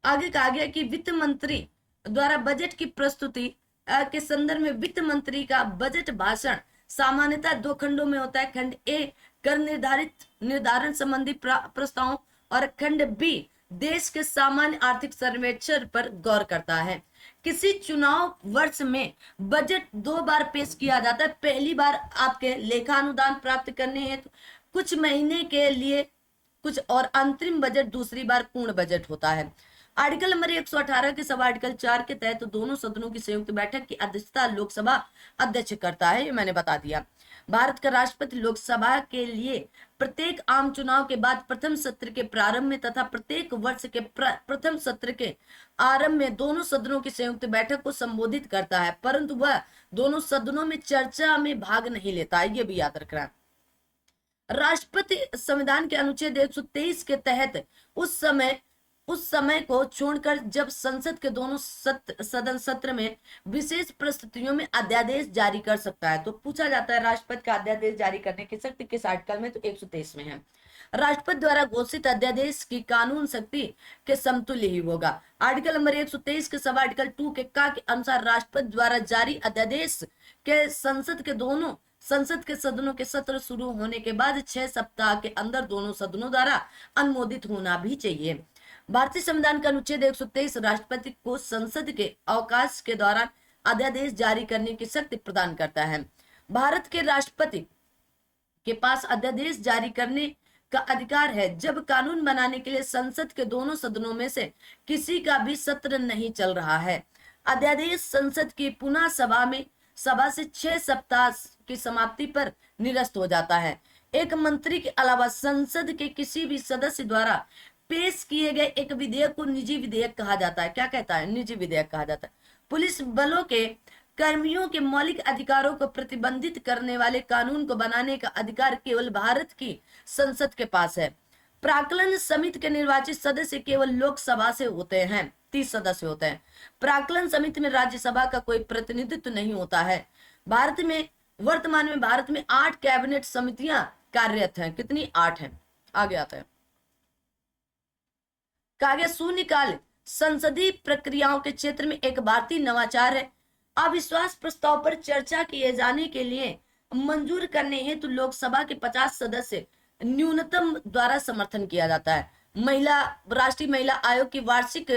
आगे कहा गया कि वित्त मंत्री द्वारा बजट की प्रस्तुति के संदर्भ में वित्त मंत्री का बजट भाषण सामान्यतः 2 खंडों में होता है। खंड ए कर निर्धारण संबंधी प्रस्तावों और खंड बी देश के सामान्य आर्थिक सर्वेक्षण पर गौर करता है। किसी चुनाव वर्ष में बजट 2 बार पेश किया जाता है। पहली बार आपके लेखा अनुदान प्राप्त करने हेतु कुछ महीने के लिए कुछ और अंतरिम बजट दूसरी बार पूर्ण बजट होता है। आर्टिकल नंबर 118 के सब आर्टिकल 4 के तहत दोनों सदनों की संयुक्त बैठक की अध्यक्षता लोकसभा अध्यक्ष करता है, ये मैंने बता दिया। भारत का राष्ट्रपति लोकसभा के लिए प्रत्येक आम चुनाव के बाद प्रथम सत्र के प्रारंभ में तथा प्रत्येक वर्ष के प्रथम सत्र के आरंभ में दोनों सदनों की संयुक्त बैठक को संबोधित करता है, परंतु वह दोनों सदनों में चर्चा में भाग नहीं लेता है, ये भी याद रखना है। राष्ट्रपति संविधान के अनुच्छेद 123 के तहत उस समय को छोड़कर जब संसद के दोनों सदन सत्र में विशेष परिस्थितियों में अध्यादेश जारी कर सकता है। तो पूछा जाता है राष्ट्रपति का अध्यादेश जारी करने की शक्ति किस आर्टिकल में, तो 123 में है। राष्ट्रपति द्वारा घोषित अध्यादेश की कानून शक्ति के समतुल्य ही होगा। आर्टिकल नंबर 123 के सब आर्टिकल 2 के का के अनुसार राष्ट्रपति द्वारा जारी अध्यादेश के संसद के सदनों के सत्र शुरू होने के बाद 6 सप्ताह के अंदर दोनों सदनों द्वारा अनुमोदित होना भी चाहिए। भारतीय संविधान का अनुच्छेद 123 राष्ट्रपति को संसद के अवकाश के दौरान अध्यादेश जारी करने की शक्ति प्रदान करता है। भारत के राष्ट्रपति के पास अध्यादेश जारी करने का अधिकार है जब कानून बनाने के लिए संसद के दोनों सदनों में से किसी का भी सत्र नहीं चल रहा है। अध्यादेश संसद की पुनः सभा से 6 सप्ताह की समाप्ति पर निरस्त हो जाता है। एक मंत्री के अलावा संसद के किसी भी सदस्य द्वारा पेश किए गए एक विधेयक को निजी विधेयक कहा जाता है। क्या कहता है, निजी विधेयक कहा जाता है। पुलिस बलों के कर्मियों के मौलिक अधिकारों को प्रतिबंधित करने वाले कानून को बनाने का अधिकार केवल भारत की संसद के पास है। प्राक्कलन समिति के निर्वाचित सदस्य केवल लोकसभा से होते हैं, 30 सदस्य होते हैं। प्राक्कलन समिति में राज्यसभा का कोई प्रतिनिधित्व नहीं होता है। वर्तमान में भारत में 8 कैबिनेट समितियां कार्यरत हैं। कितनी, 8 हैं। आगे आता है। कहा गया शून्यकाल संसदीय प्रक्रियाओं के क्षेत्र में एक भारतीय नवाचार है। अविश्वास प्रस्ताव पर चर्चा किए जाने के लिए मंजूर करने हेतु लोकसभा के 50 सदस्य न्यूनतम द्वारा समर्थन किया जाता है। राष्ट्रीय महिला आयोग की वार्षिक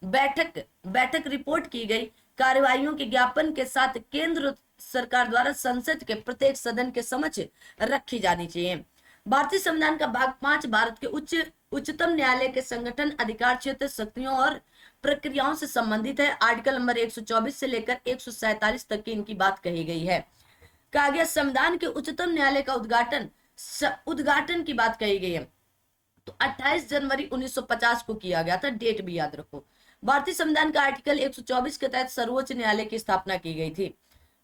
बैठक रिपोर्ट की गई कार्यवाहियों के ज्ञापन के साथ केंद्र सरकार द्वारा संसद के प्रत्येक सदन के समक्ष रखी जानी चाहिए। भारतीय संविधान का भाग 5 भारत के उच्चतम न्यायालय के संगठन, अधिकार क्षेत्र, शक्तियों और प्रक्रियाओं से संबंधित है। आर्टिकल नंबर 124 से लेकर 147 तक की इनकी बात कही गई है। कहा गया संविधान के उच्चतम न्यायालय का उद्घाटन की बात कही गई है, तो 28 जनवरी 1950 को किया गया था, डेट भी याद रखो। भारतीय संविधान का आर्टिकल 124 के तहत सर्वोच्च न्यायालय की स्थापना की गई थी।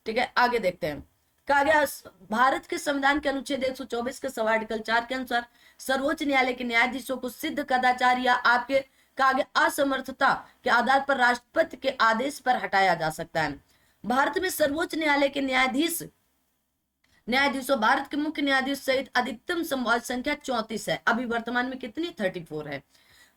ठीक है, आगे देखते हैं। कहा गया भारत के संविधान के अनुच्छेद 124 के सब आर्टिकल 4 के अनुसार सर्वोच्च न्यायालय के न्यायाधीशों को सिद्ध कदाचार या आपके कहा गया असमर्थता के आधार पर राष्ट्रपति के आदेश पर हटाया जा सकता है। भारत में सर्वोच्च न्यायालय के न्यायाधीशों भारत के मुख्य न्यायाधीश सहित अधिकतम संवाद संख्या 34 है। अभी वर्तमान में कितनी? 34 है।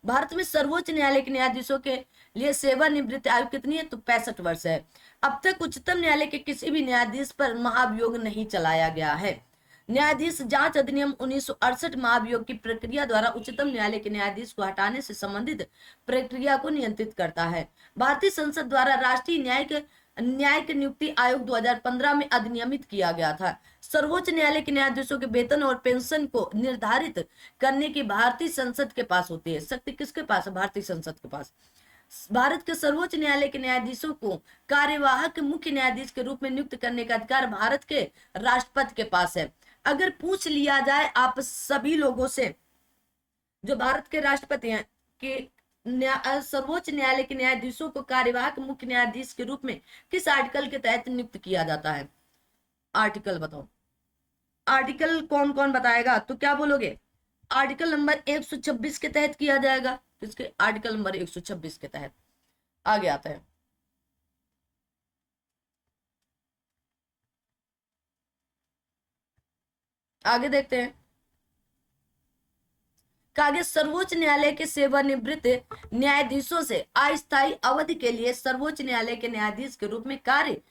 भारत में सर्वोच्च न्यायालय के न्यायाधीशों के लिए सेवानिवृत्ति आयु कितनी है? तो 65 वर्ष है। अब तक उच्चतम न्यायालय के किसी भी न्यायाधीश पर महाभियोग नहीं चलाया गया है। न्यायाधीश जांच अधिनियम 1968 महाभियोग की प्रक्रिया द्वारा उच्चतम न्यायालय के न्यायाधीश को हटाने से संबंधित प्रक्रिया को नियंत्रित करता है। भारतीय संसद द्वारा राष्ट्रीय न्यायिक नियुक्ति आयोग 2015 में अधिनियमित किया गया था। सर्वोच्च न्यायालय के न्यायाधीशों के वेतन और पेंशन को निर्धारित करने की भारतीय संसद के पास होती है। शक्ति किसके पास है? भारतीय संसद के पास। भारत के सर्वोच्च न्यायालय के न्यायाधीशों को कार्यवाहक मुख्य न्यायाधीश के रूप में नियुक्त करने का अधिकार भारत के राष्ट्रपति के पास है। अगर पूछ लिया जाए आप सभी लोगों से, जो भारत के राष्ट्रपति हैं, कि सर्वोच्च न्यायालय के न्यायाधीशों को कार्यवाहक मुख्य न्यायाधीश के रूप में किस आर्टिकल के तहत नियुक्त किया जाता है? आर्टिकल बताओ। आर्टिकल कौन कौन बताएगा? तो क्या बोलोगे? आर्टिकल नंबर 126 के तहत किया जाएगा। किसके? आर्टिकल नंबर 126 के तहत। आगे आता है, आगे देखते हैं। आगे सर्वोच्च न्यायालय के सेवानिवृत्त न्यायाधीशों से अस्थायी अवधि के लिए सर्वोच्च न्यायालय के न्यायाधीश के रूप में कार्य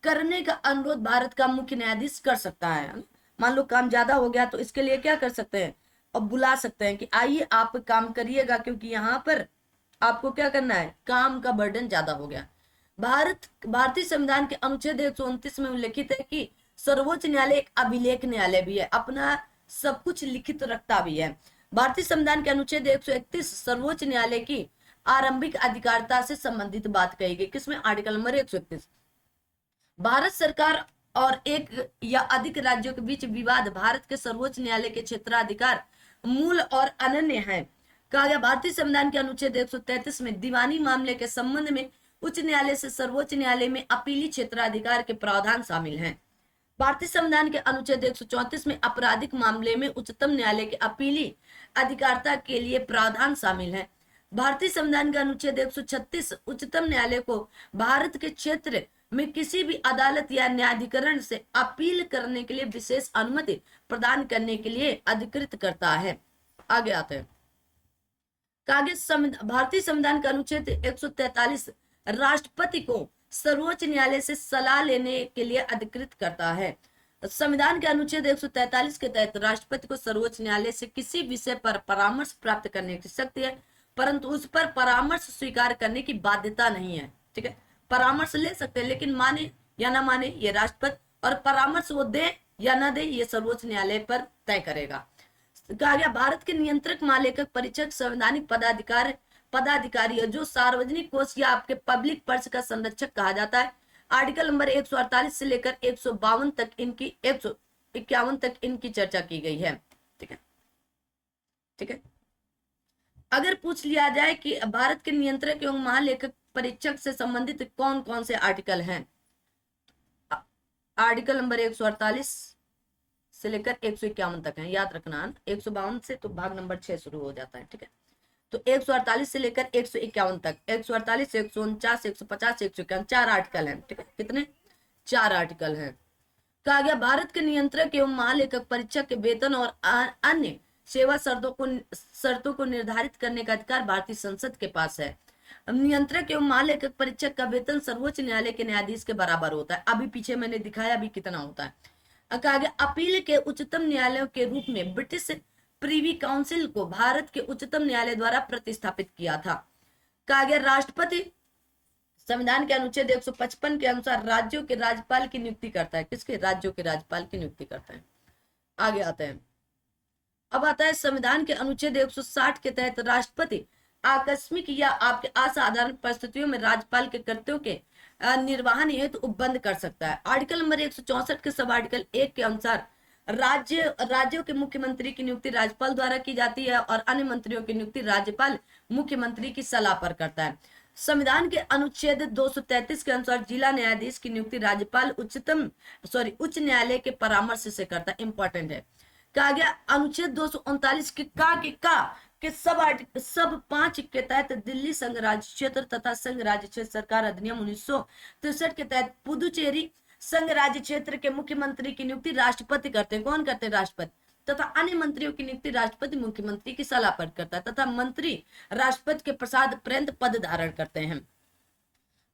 करने का अनुरोध भारत का मुख्य न्यायाधीश कर सकता है। मान लो काम ज्यादा हो गया तो इसके लिए क्या कर सकते हैं? और बुला सकते हैं कि आइए आप काम करिएगा, क्योंकि यहाँ पर आपको क्या करना है, काम का बर्डन ज्यादा हो गया। भारतीय संविधान के अनुच्छेद 129 में उल्लेखित है कि सर्वोच्च न्यायालय एक अभिलेख न्यायालय भी है, अपना सब कुछ लिखित रखता भी है। भारतीय संविधान के अनुच्छेद 131 सर्वोच्च न्यायालय की आरंभिक अधिकारिता से संबंधित बात कही गई। किसमें? Article number 131। भारत सरकार और एक या अधिक राज्यों के बीच विवाद भारत के सर्वोच्च न्यायालय के क्षेत्राधिकार मूल और अनन्य है। कहा गया भारतीय संविधान के अनुच्छेद 133 में दीवानी मामले के संबंध में उच्च न्यायालय से सर्वोच्च न्यायालय में अपीली क्षेत्राधिकार के प्रावधान शामिल हैं। भारतीय संविधान के अनुच्छेद 134 में आपराधिक मामले में उच्चतम न्यायालय के अपीली अधिकारिता के लिए प्रावधान शामिल है। भारतीय संविधान के अनुच्छेद 136 उच्चतम न्यायालय को भारत के क्षेत्र में किसी भी अदालत या न्यायाधिकरण से अपील करने के लिए विशेष अनुमति प्रदान करने के लिए अधिकृत करता है। आगे आते हैं। भारतीय संविधान का अनुच्छेद 143 राष्ट्रपति को सर्वोच्च न्यायालय से सलाह लेने के लिए अधिकृत करता है। संविधान के अनुच्छेद 143 के तहत राष्ट्रपति को सर्वोच्च न्यायालय से किसी विषय पर परामर्श प्राप्त करने की शक्ति है, परंतु उस पर परामर्श स्वीकार करने की बाध्यता नहीं है। ठीक है, परामर्श ले सकते हैं, लेकिन माने या ना माने ये राष्ट्रपति, और परामर्श वो दे या ना दे ये सर्वोच्च न्यायालय पर तय करेगा। कहा गया भारत के नियंत्रक, महालेखक, परीक्षक, संवैधानिक पदाधिकारी है, जो सार्वजनिक कोष या आपके पब्लिक पर्स का संरक्षक कहा जाता है। आर्टिकल नंबर 148 से लेकर 152 तक इनकी 151 तक इनकी चर्चा की गई है। ठीक है, ठीक है। अगर पूछ लिया जाए कि भारत के नियंत्रक एवं महालेखक परीक्षक से संबंधित कौन कौन से आर्टिकल हैं, आर्टिकल नंबर 148 से लेकर 151 तक है, याद रखना। 152 से तो भाग नंबर 6 शुरू हो जाता है। ठीक है, तो 148 से लेकर 151 तक, 148, 149, 150, 151, 4 आर्टिकल हैं। ठीक है, कितने? 4 आर्टिकल हैं। कहा गया भारत के नियंत्रक एवं महालेखक परीक्षक के वेतन और अन्य सेवा शर्तों को निर्धारित करने का अधिकार भारतीय संसद के पास है। नियंत्रक एवं महालेखक परीक्षक का वेतन सर्वोच्च न्यायालय के न्यायाधीश के बराबर होता है। अभी पीछे मैंने दिखाया अभी कितना होता है। कहा गया अपील के उच्चतम न्यायालय के रूप में ब्रिटिश प्रीवी काउंसिल को भारत के उच्चतम न्यायालय द्वारा प्रतिस्थापित किया था। कहा गया राष्ट्रपति संविधान के अनुच्छेद 155 के अनुसार राज्यों के राज्यपाल की नियुक्ति करता है। किसके? राज्यों के राज्यपाल की नियुक्ति करता है। आगे आते हैं। अब आता है संविधान के अनुच्छेद 160 के तहत राष्ट्रपति आकस्मिक या आपके असाधारण परिस्थितियों में राज्यपाल के कर्तव्यों के निर्वहन हेतु उपबंध कर सकता है। आर्टिकल नंबर 164 के सब आर्टिकल 1 के अनुसार राज्यों के मुख्यमंत्री की नियुक्ति राज्यपाल द्वारा की जाती है और अन्य मंत्रियों की नियुक्ति राज्यपाल मुख्यमंत्री की सलाह पर करता है। संविधान के अनुच्छेद 233 के अनुसार जिला न्यायाधीश की नियुक्ति राज्यपाल उच्च न्यायालय के परामर्श से करता है। इंपॉर्टेंट है। कहा गया अनुच्छेद 239 के सब 5 के तहत दिल्ली संघ राज्य क्षेत्र तथा संघ राज्य क्षेत्र सरकार अधिनियम 1963 के तहत पुदुचेरी संघ राज्य क्षेत्र के मुख्यमंत्री की नियुक्ति राष्ट्रपति करते हैं। कौन करते हैं? राष्ट्रपति। तथा अन्य मंत्रियों की नियुक्ति राष्ट्रपति मुख्यमंत्री की सलाह पर करता है तथा मंत्री राष्ट्रपति के प्रसाद पर्यंत पद धारण करते हैं।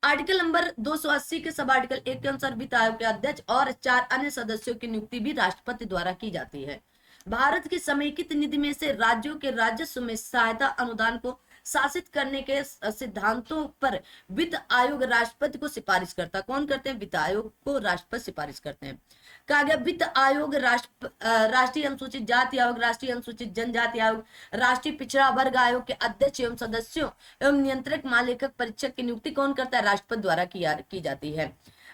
आर्टिकल नंबर 280 के सब आर्टिकल 1 के अनुसार वित्त आयोग के अध्यक्ष और 4 अन्य सदस्यों की नियुक्ति भी राष्ट्रपति द्वारा की जाती है। भारत की समेकित निधि में से राज्यों के राजस्व में सहायता अनुदान को शासित करने के सिद्धांतों पर वित्त आयोग राष्ट्रपति को सिफारिश करता है। कौन करते हैं? वित्त आयोग को राष्ट्रपति सिफारिश करते हैं। कहा गया वित्त आयोग राष्ट्रीय अनुसूचित जाति आयोग, राष्ट्रीय अनुसूचित जनजाति आयोग, राष्ट्रीय पिछड़ा वर्ग आयोग के अध्यक्ष एवं सदस्यों एवं नियंत्रक महालेखक परीक्षक की नियुक्ति कौन करता है? राष्ट्रपति द्वारा की जाती है।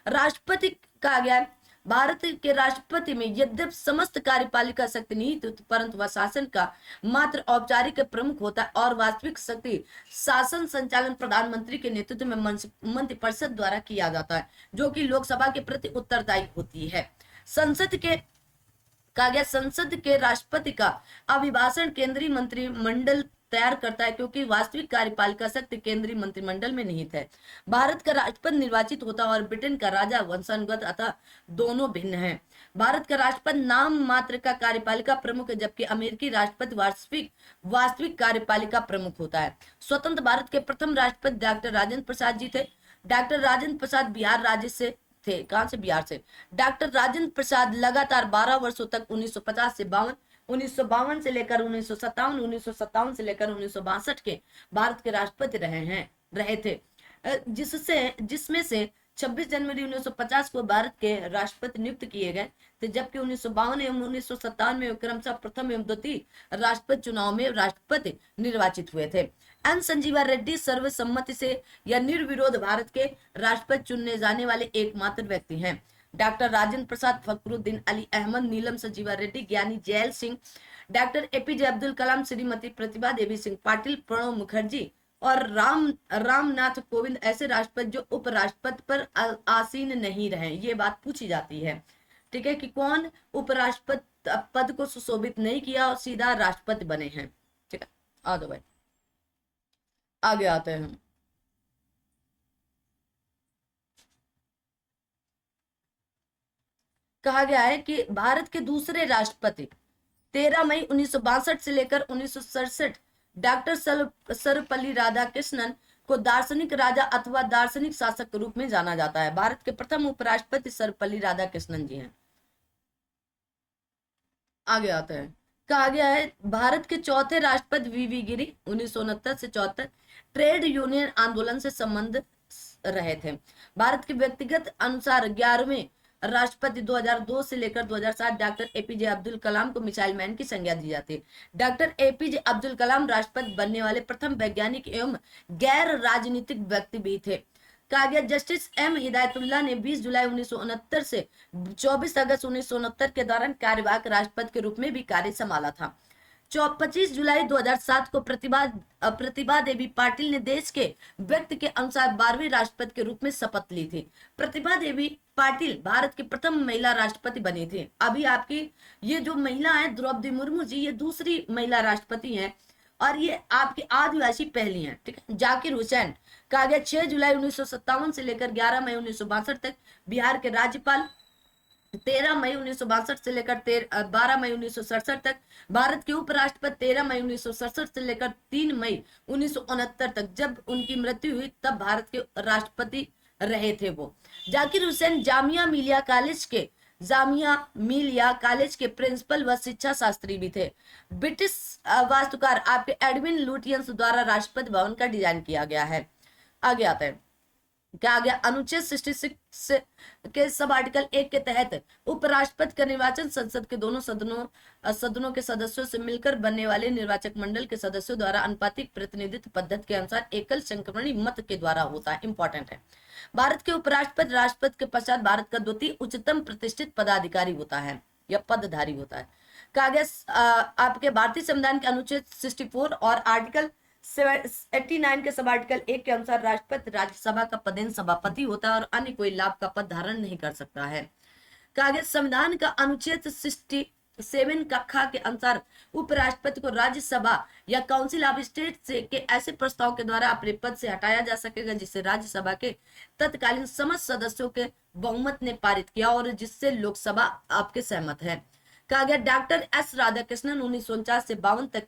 राष्ट्रपति कहा गया भारत के राष्ट्रपति में यद्यप समस्त कार्यपालिका शक्ति नहीं थी, परंतु वह शासन का मात्र औपचारिक प्रमुख होता है और वास्तविक शक्ति शासन संचालन प्रधानमंत्री के नेतृत्व में मंत्रिपरिषद द्वारा किया जाता है, जो कि लोकसभा के प्रति उत्तरदायी होती है। संसद के राष्ट्रपति का अभिभाषण केंद्रीय मंत्रिमंडल तैयार करता है, क्योंकि वास्तविक कार्यपालिका शक्ति केंद्रीय मंत्रिमंडल में निहित है। भारत का राष्ट्रपति निर्वाचित होता है और ब्रिटेन का राजा वंशानुगत अतः दोनों भिन्न हैं। भारत का राष्ट्रपति नाम मात्र का कार्यपालिका प्रमुख है, जबकि अमेरिकी राष्ट्रपति वास्तविक कार्यपालिका प्रमुख होता है। स्वतंत्र भारत के प्रथम राष्ट्रपति डॉक्टर राजेंद्र प्रसाद जी थे। डॉक्टर राजेंद्र प्रसाद बिहार राज्य से थे। कहां से? बिहार से। डॉक्टर राजेंद्र प्रसाद लगातार 12 वर्षों तक 1950 से 1952 से लेकर 1957 से लेकर 1962 के भारत के राष्ट्रपति रहे थे, जिसमें से 26 जनवरी 1950 को भारत के राष्ट्रपति नियुक्त किए गए थे, जबकि 1952 एवं 1957 में क्रमशः प्रथम एवं द्वितीय राष्ट्रपति चुनाव में राष्ट्रपति निर्वाचित हुए थे। एन संजीवा रेड्डी सर्वसम्मति से या निर्विरोध भारत के राष्ट्रपति चुनने जाने वाले एकमात्र व्यक्ति हैं। Doctor Rajendra Prasad, Fakhruddin Ali Ahmed, Neelam Sanjiva Reddy, Giani Zail Singh, doctor APJ Abdul Kalam, Shrimati Pratibha Devi Singh Patil, Pranab Mukherjee और रामनाथ कोविंद ऐसे राष्ट्रपति जो उपराष्ट्रपति पर आसीन नहीं रहे। ये बात पूछी जाती है, ठीक है, कि कौन उपराष्ट्रपति पद को सुशोभित नहीं किया और सीधा राष्ट्रपति बने हैं। ठीक है, आ दो भाई, आगे आते हैं। कहा गया है कि भारत के दूसरे राष्ट्रपति 13 मई 1962 से लेकर 1967 डॉक्टर सर्वपल्ली राधाकृष्णन को दार्शनिक राजा अथवा दार्शनिक शासक के रूप में जाना जाता है। भारत के प्रथम उपराष्ट्रपति सर्वपल्ली राधाकृष्णन जी हैं। आगे आते हैं। कहा गया है भारत के चौथे राष्ट्रपति वीवी गिरी 1969 से 74 ट्रेड यूनियन आंदोलन से संबंध रहे थे। भारत के व्यक्तिगत अनुसार 11वें राष्ट्रपति 2002 से लेकर 2007 डॉक्टर एपीजे अब्दुल कलाम को मिसाइल मैन की संज्ञा दी जाती है। डॉक्टर एपीजे अब्दुल कलाम राष्ट्रपति बनने वाले प्रथम वैज्ञानिक एवं गैर राजनीतिक व्यक्ति भी थे। कहा गया जस्टिस एम हिदायतुल्लाह ने 20 जुलाई 1969 से 24 अगस्त 1969 के दौरान कार्यवाहक राष्ट्रपति के रूप में भी कार्य संभाला था। 25 जुलाई 2007 को प्रतिभा देवी पाटिल ने देश के व्यक्ति के अनुसार 12वें राष्ट्रपति के रूप में शपथ ली थी। प्रतिभा देवी पाटिल भारत की प्रथम महिला राष्ट्रपति बनी थी। अभी आपकी ये जो महिला है द्रौपदी मुर्मू जी, ये दूसरी महिला राष्ट्रपति हैं और ये आपकी आदिवासी पहली हैं। ठीक है। जाकिर हुसैन, कहा गया 6 जुलाई 1957 से लेकर 11 मई 1962 तक बिहार के राज्यपाल, 13 मई 1962 से लेकर 12 मई 1967 तक भारत के उपराष्ट्रपति, 13 मई 1967 से लेकर 3 मई 1969 तक जब उनकी मृत्यु हुई तब भारत के राष्ट्रपति रहे थे वो। जाकिर हुसैन जामिया मिलिया कॉलेज के प्रिंसिपल व शिक्षा शास्त्री भी थे। ब्रिटिश वास्तुकार आपके एडविन लुटियंस द्वारा राष्ट्रपति भवन का डिजाइन किया गया है। आगे आता है। क्या आ गया, अनुच्छेद 66 के सब आर्टिकल 1 के तहत उपराष्ट्रपति का निर्वाचन संसद के दोनों सदनों के सदस्यों से मिलकर बनने वाले निर्वाचक मंडल के सदस्यों द्वारा अनुपातिक प्रतिनिधित्व पद्धति के अनुसार एकल संक्रमणी मत के द्वारा होता है। इंपॉर्टेंट है। भारत के उपराष्ट्रपति राष्ट्रपति के पश्चात भारत का द्वितीय उच्चतम प्रतिष्ठित पदाधिकारी होता है या पदधारी होता है। कहा गया आपके भारतीय संविधान के अनुच्छेद 64 और आर्टिकल 89 के सब आर्टिकल 1 के अनुसार राष्ट्रपति राज्यसभा का पदेन सभापति होता है और अन्य कोई लाभ का पद धारण नहीं कर सकता है। कहा गया संविधान का अनुच्छेद 67 कक्षा के अनुसार उपराष्ट्रपति को राज्यसभा या काउंसिल ऑफ स्टेट से के ऐसे प्रस्ताव के द्वारा अपने पद से हटाया जा सकेगा जिसे राज्यसभा के तत्कालीन समस्त सदस्यों के बहुमत ने पारित किया और जिससे लोकसभा आपके सहमत है। कहा गया डॉक्टर एस राधाकृष्णन 1949 से 52 तक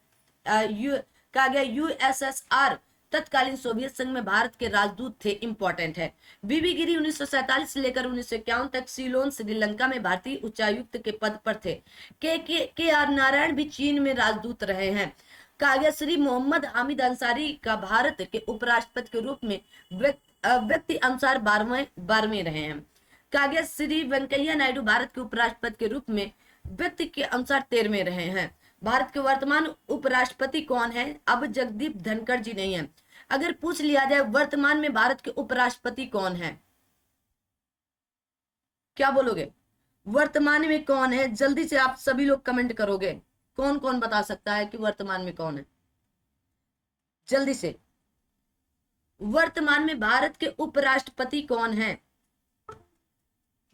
कहा गया यूएसएसआर तत्कालीन सोवियत संघ में भारत के राजदूत थे। इंपॉर्टेंट है। बीबी गिरी 1947 से लेकर 1951 तक सीलोन श्रीलंका में भारतीय उच्चायुक्त के पद पर थे। के आर नारायण भी चीन में राजदूत रहे हैं। कहा गया श्री मोहम्मद हामिद अंसारी का भारत के उपराष्ट्रपति के रूप में व्यक्ति अनुसार 12वें रहे हैं। कहा गया श्री वेंकैया नायडू भारत के उपराष्ट्रपति के रूप में व्यक्ति के अनुसार 13वें रहे हैं। भारत के वर्तमान उपराष्ट्रपति कौन है? अब जगदीप धनखड़ जी नहीं है। अगर पूछ लिया जाए वर्तमान में भारत के उपराष्ट्रपति कौन है, क्या बोलोगे? वर्तमान में कौन है? जल्दी से आप सभी लोग कमेंट करोगे। कौन कौन बता सकता है कि वर्तमान में कौन है? जल्दी से, वर्तमान में भारत के उपराष्ट्रपति कौन है?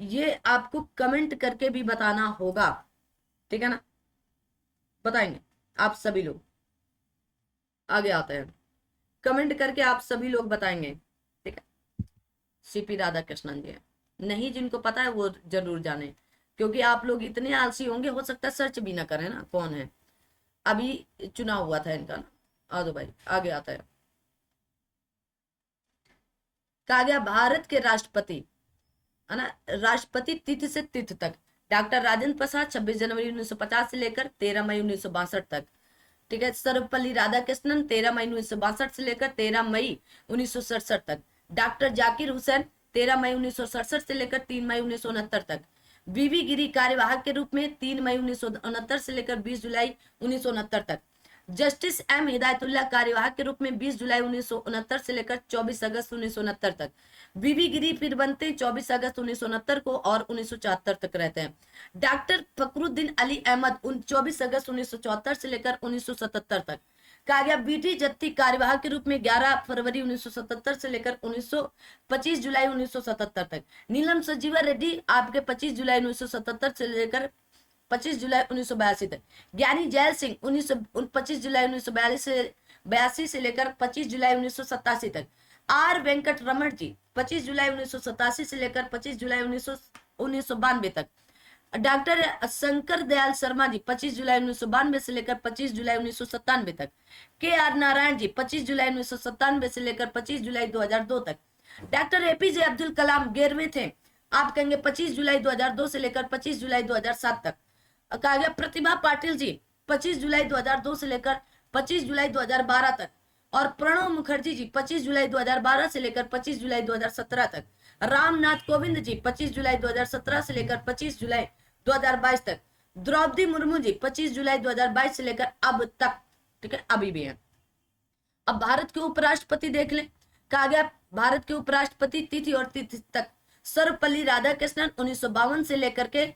ये आपको कमेंट करके भी बताना होगा, ठीक है ना? बताएंगे आप सभी लोग। आगे आते हैं, कमेंट करके आप सभी लोग बताएंगे, ठीक है। सीपी राधाकृष्णन जी है। नहीं, जिनको पता है वो जरूर जाने, क्योंकि आप लोग इतने आलसी होंगे, हो सकता है सर्च भी ना करें ना कौन है। अभी चुनाव हुआ था इनका ना। आ दो भाई, आगे आता है। कहा गया भारत के राष्ट्रपति है ना, राष्ट्रपति तिथि से तिथि तक डॉक्टर राजेंद्र प्रसाद 26 जनवरी 1950 से लेकर 13 मई 1962 तक, ठीक है। सर्वपल्ली राधाकृष्णन 13 मई 1962 से लेकर 13 मई 1967 तक। डॉक्टर जाकिर हुसैन 13 मई 1967 से लेकर 3 मई 1969 तक। बीबी गिरी कार्यवाहक के रूप में 3 मई 1969 से लेकर 20 जुलाई 1969 तक। जस्टिस एम हिदायतुल्लाह कार्यवाहक के रूप में 20 जुलाई 1969 से लेकर 24 अगस्त 1969 तक। बीबी गिरी फिर बनते 24 अगस्त 1969 को और 1974 तक रहते हैं। डॉक्टर फकरुद्दीन अली अहमद 24 अगस्त 1974 से लेकर 1977 तक। कहा गया बीटी जत्ती कार्यवाहक के रूप में 11 फरवरी 1977 से लेकर 25 जुलाई 1977 तक। नीलम संजीवा रेड्डी आपके 25 जुलाई 1977 से लेकर 25 जुलाई 1982 तक। ज्ञानी जैल सिंह 25 जुलाई 1982 से लेकर 25 जुलाई 1987 तक। आर वेंकट रमन जी 25 जुलाई 1987 से लेकर 25 जुलाई 1992 तक। डॉक्टर शंकर दयाल शर्मा जी 25 जुलाई 1992 से लेकर 25 जुलाई 1997 तक। के आर नारायण जी 25 जुलाई 1997 से लेकर 25 जुलाई 2002 तक। डॉक्टर एपीजे अब्दुल कलाम 11वें थे, आप कहेंगे 25 जुलाई 2002 से लेकर 25 जुलाई 2007 तक। कहा गया प्रतिभा पाटिल जी 25 जुलाई 2002 से लेकर 25 जुलाई 2012 तक। और प्रणव मुखर्जी जी 25 जुलाई 2012 से लेकर 25 जुलाई 2017 तक। रामनाथ कोविंद जी 25 जुलाई 2017 से लेकर 25 जुलाई 2022 तक। द्रौपदी मुर्मू जी 25 जुलाई 2022 से लेकर अब तक, ठीक है, अभी भी है। अब भारत के उपराष्ट्रपति देख लें। कहा गया भारत के उपराष्ट्रपति तिथि और तिथि तक। सर्वपल्ली राधाकृष्णन 1952 से लेकर के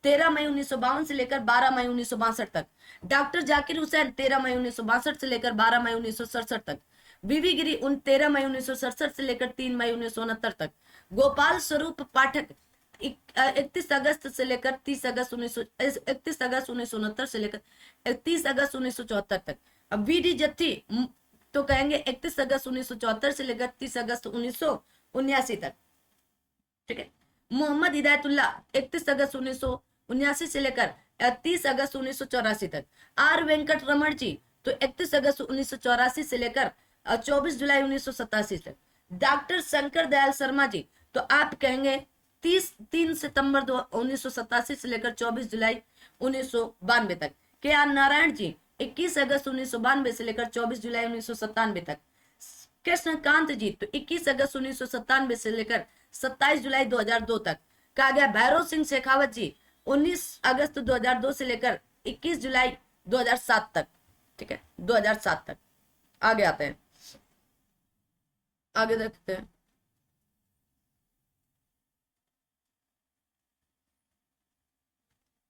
13 मई 1952 से लेकर 12 मई 1962 तक। डॉक्टर जाकिर हुसैन 13 मई 1962 से लेकर 12 मई 1967 तक। बीबी गिरी 13 मई 1967 से लेकर 3 मई 1969 तक। गोपाल स्वरूप पाठक 31 अगस्त से लेकर 31 अगस्त 1969 से लेकर 31 अगस्त 1974 तक। अब बीडी जत्थी तो कहेंगे 31 अगस्त 1974 से लेकर 30 अगस्त 1979 तक, ठीक है। मोहम्मद हिदायतुल्लाह 31 अगस्त 1979 से लेकर 30 अगस्त 1984 तक। आर वेंकट रमन जी तो 31 अगस्त 1984 से लेकर 24 जुलाई 1987 तक। डॉक्टर शंकर दयाल शर्मा जी तो आप कहेंगे 3 सितंबर 1987 से लेकर 24 जुलाई 1992 तक। के आर नारायण जी 21 अगस्त 1992 से लेकर 24 जुलाई 1997 तक। कृष्णकांत जी तो 21 अगस्त 1997 से लेकर 27 जुलाई 2002 तक। कहा गया भैरव सिंह शेखावत जी 19 अगस्त 2002 से लेकर 21 जुलाई 2007 तक। ठीक है, 2007 तक। आगे आते हैं, आगे देखते हैं।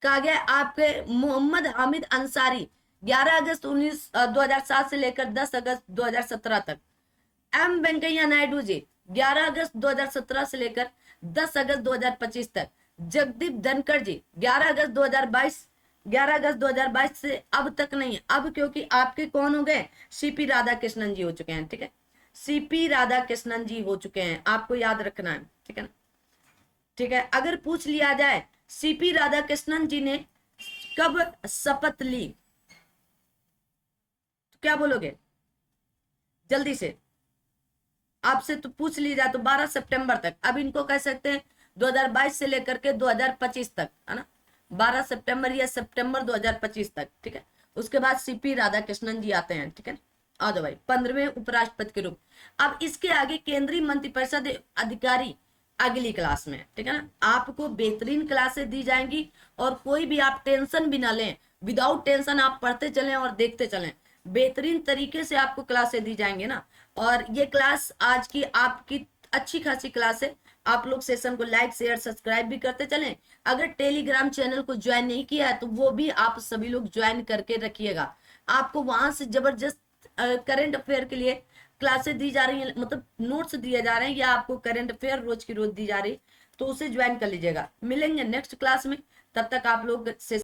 कहा गया आपके मोहम्मद हामिद अंसारी 11 अगस्त 2007 से लेकर 10 अगस्त 2017 तक। एम वेंकैया नायडू जी 11 अगस्त 2017 से लेकर 10 अगस्त 2025 तक। जगदीप धनखड़ जी 11 अगस्त 2022, 11 अगस्त 2022 से अब तक नहीं, अब क्योंकि आपके कौन हो गए, सीपी राधाकृष्णन जी हो चुके हैं। ठीक है, सीपी राधाकृष्णन जी हो चुके हैं, आपको याद रखना है। ठीक है ना, ठीक है। अगर पूछ लिया जाए सीपी राधाकृष्णन जी ने कब शपथ ली, तो क्या बोलोगे जल्दी से, आपसे तो पूछ ली जाए तो 12 सितंबर तक। अब इनको कह सकते हैं 2022 से लेकर के 2025 तक, है ना, 12 सितंबर या सितंबर 2025 तक। ठीक है, उसके बाद सीपी राधाकृष्णन जी आते हैं। ठीक है, आ जाओ भाई, 15वें उपराष्ट्रपति के रूप। अब इसके आगे केंद्रीय मंत्रिपरिषद अधिकारी अगली क्लास में। ठीक है ना, आपको बेहतरीन क्लासेस दी जाएंगी और कोई भी आप टेंशन भी ना लें, विदाउट टेंशन आप पढ़ते चलें और देखते चलें, बेहतरीन तरीके से आपको क्लासेस दी जाएंगे ना। और ये क्लास आज की आपकी अच्छी खासी क्लास है, आप लोग सेशन को लाइक शेयर सब्सक्राइब भी करते चलें। अगर टेलीग्राम चैनल को ज्वाइन नहीं किया है तो वो भी आप सभी लोग ज्वाइन करके रखिएगा। आपको वहां से जबरदस्त करंट अफेयर के लिए क्लासेस दी जा रही हैं, मतलब नोट्स दिए जा रहे हैं, या आपको करंट अफेयर रोज की रोज दी जा रही है, तो उसे ज्वाइन कर लीजिएगा। मिलेंगे नेक्स्ट क्लास में, तब तक आप लोग से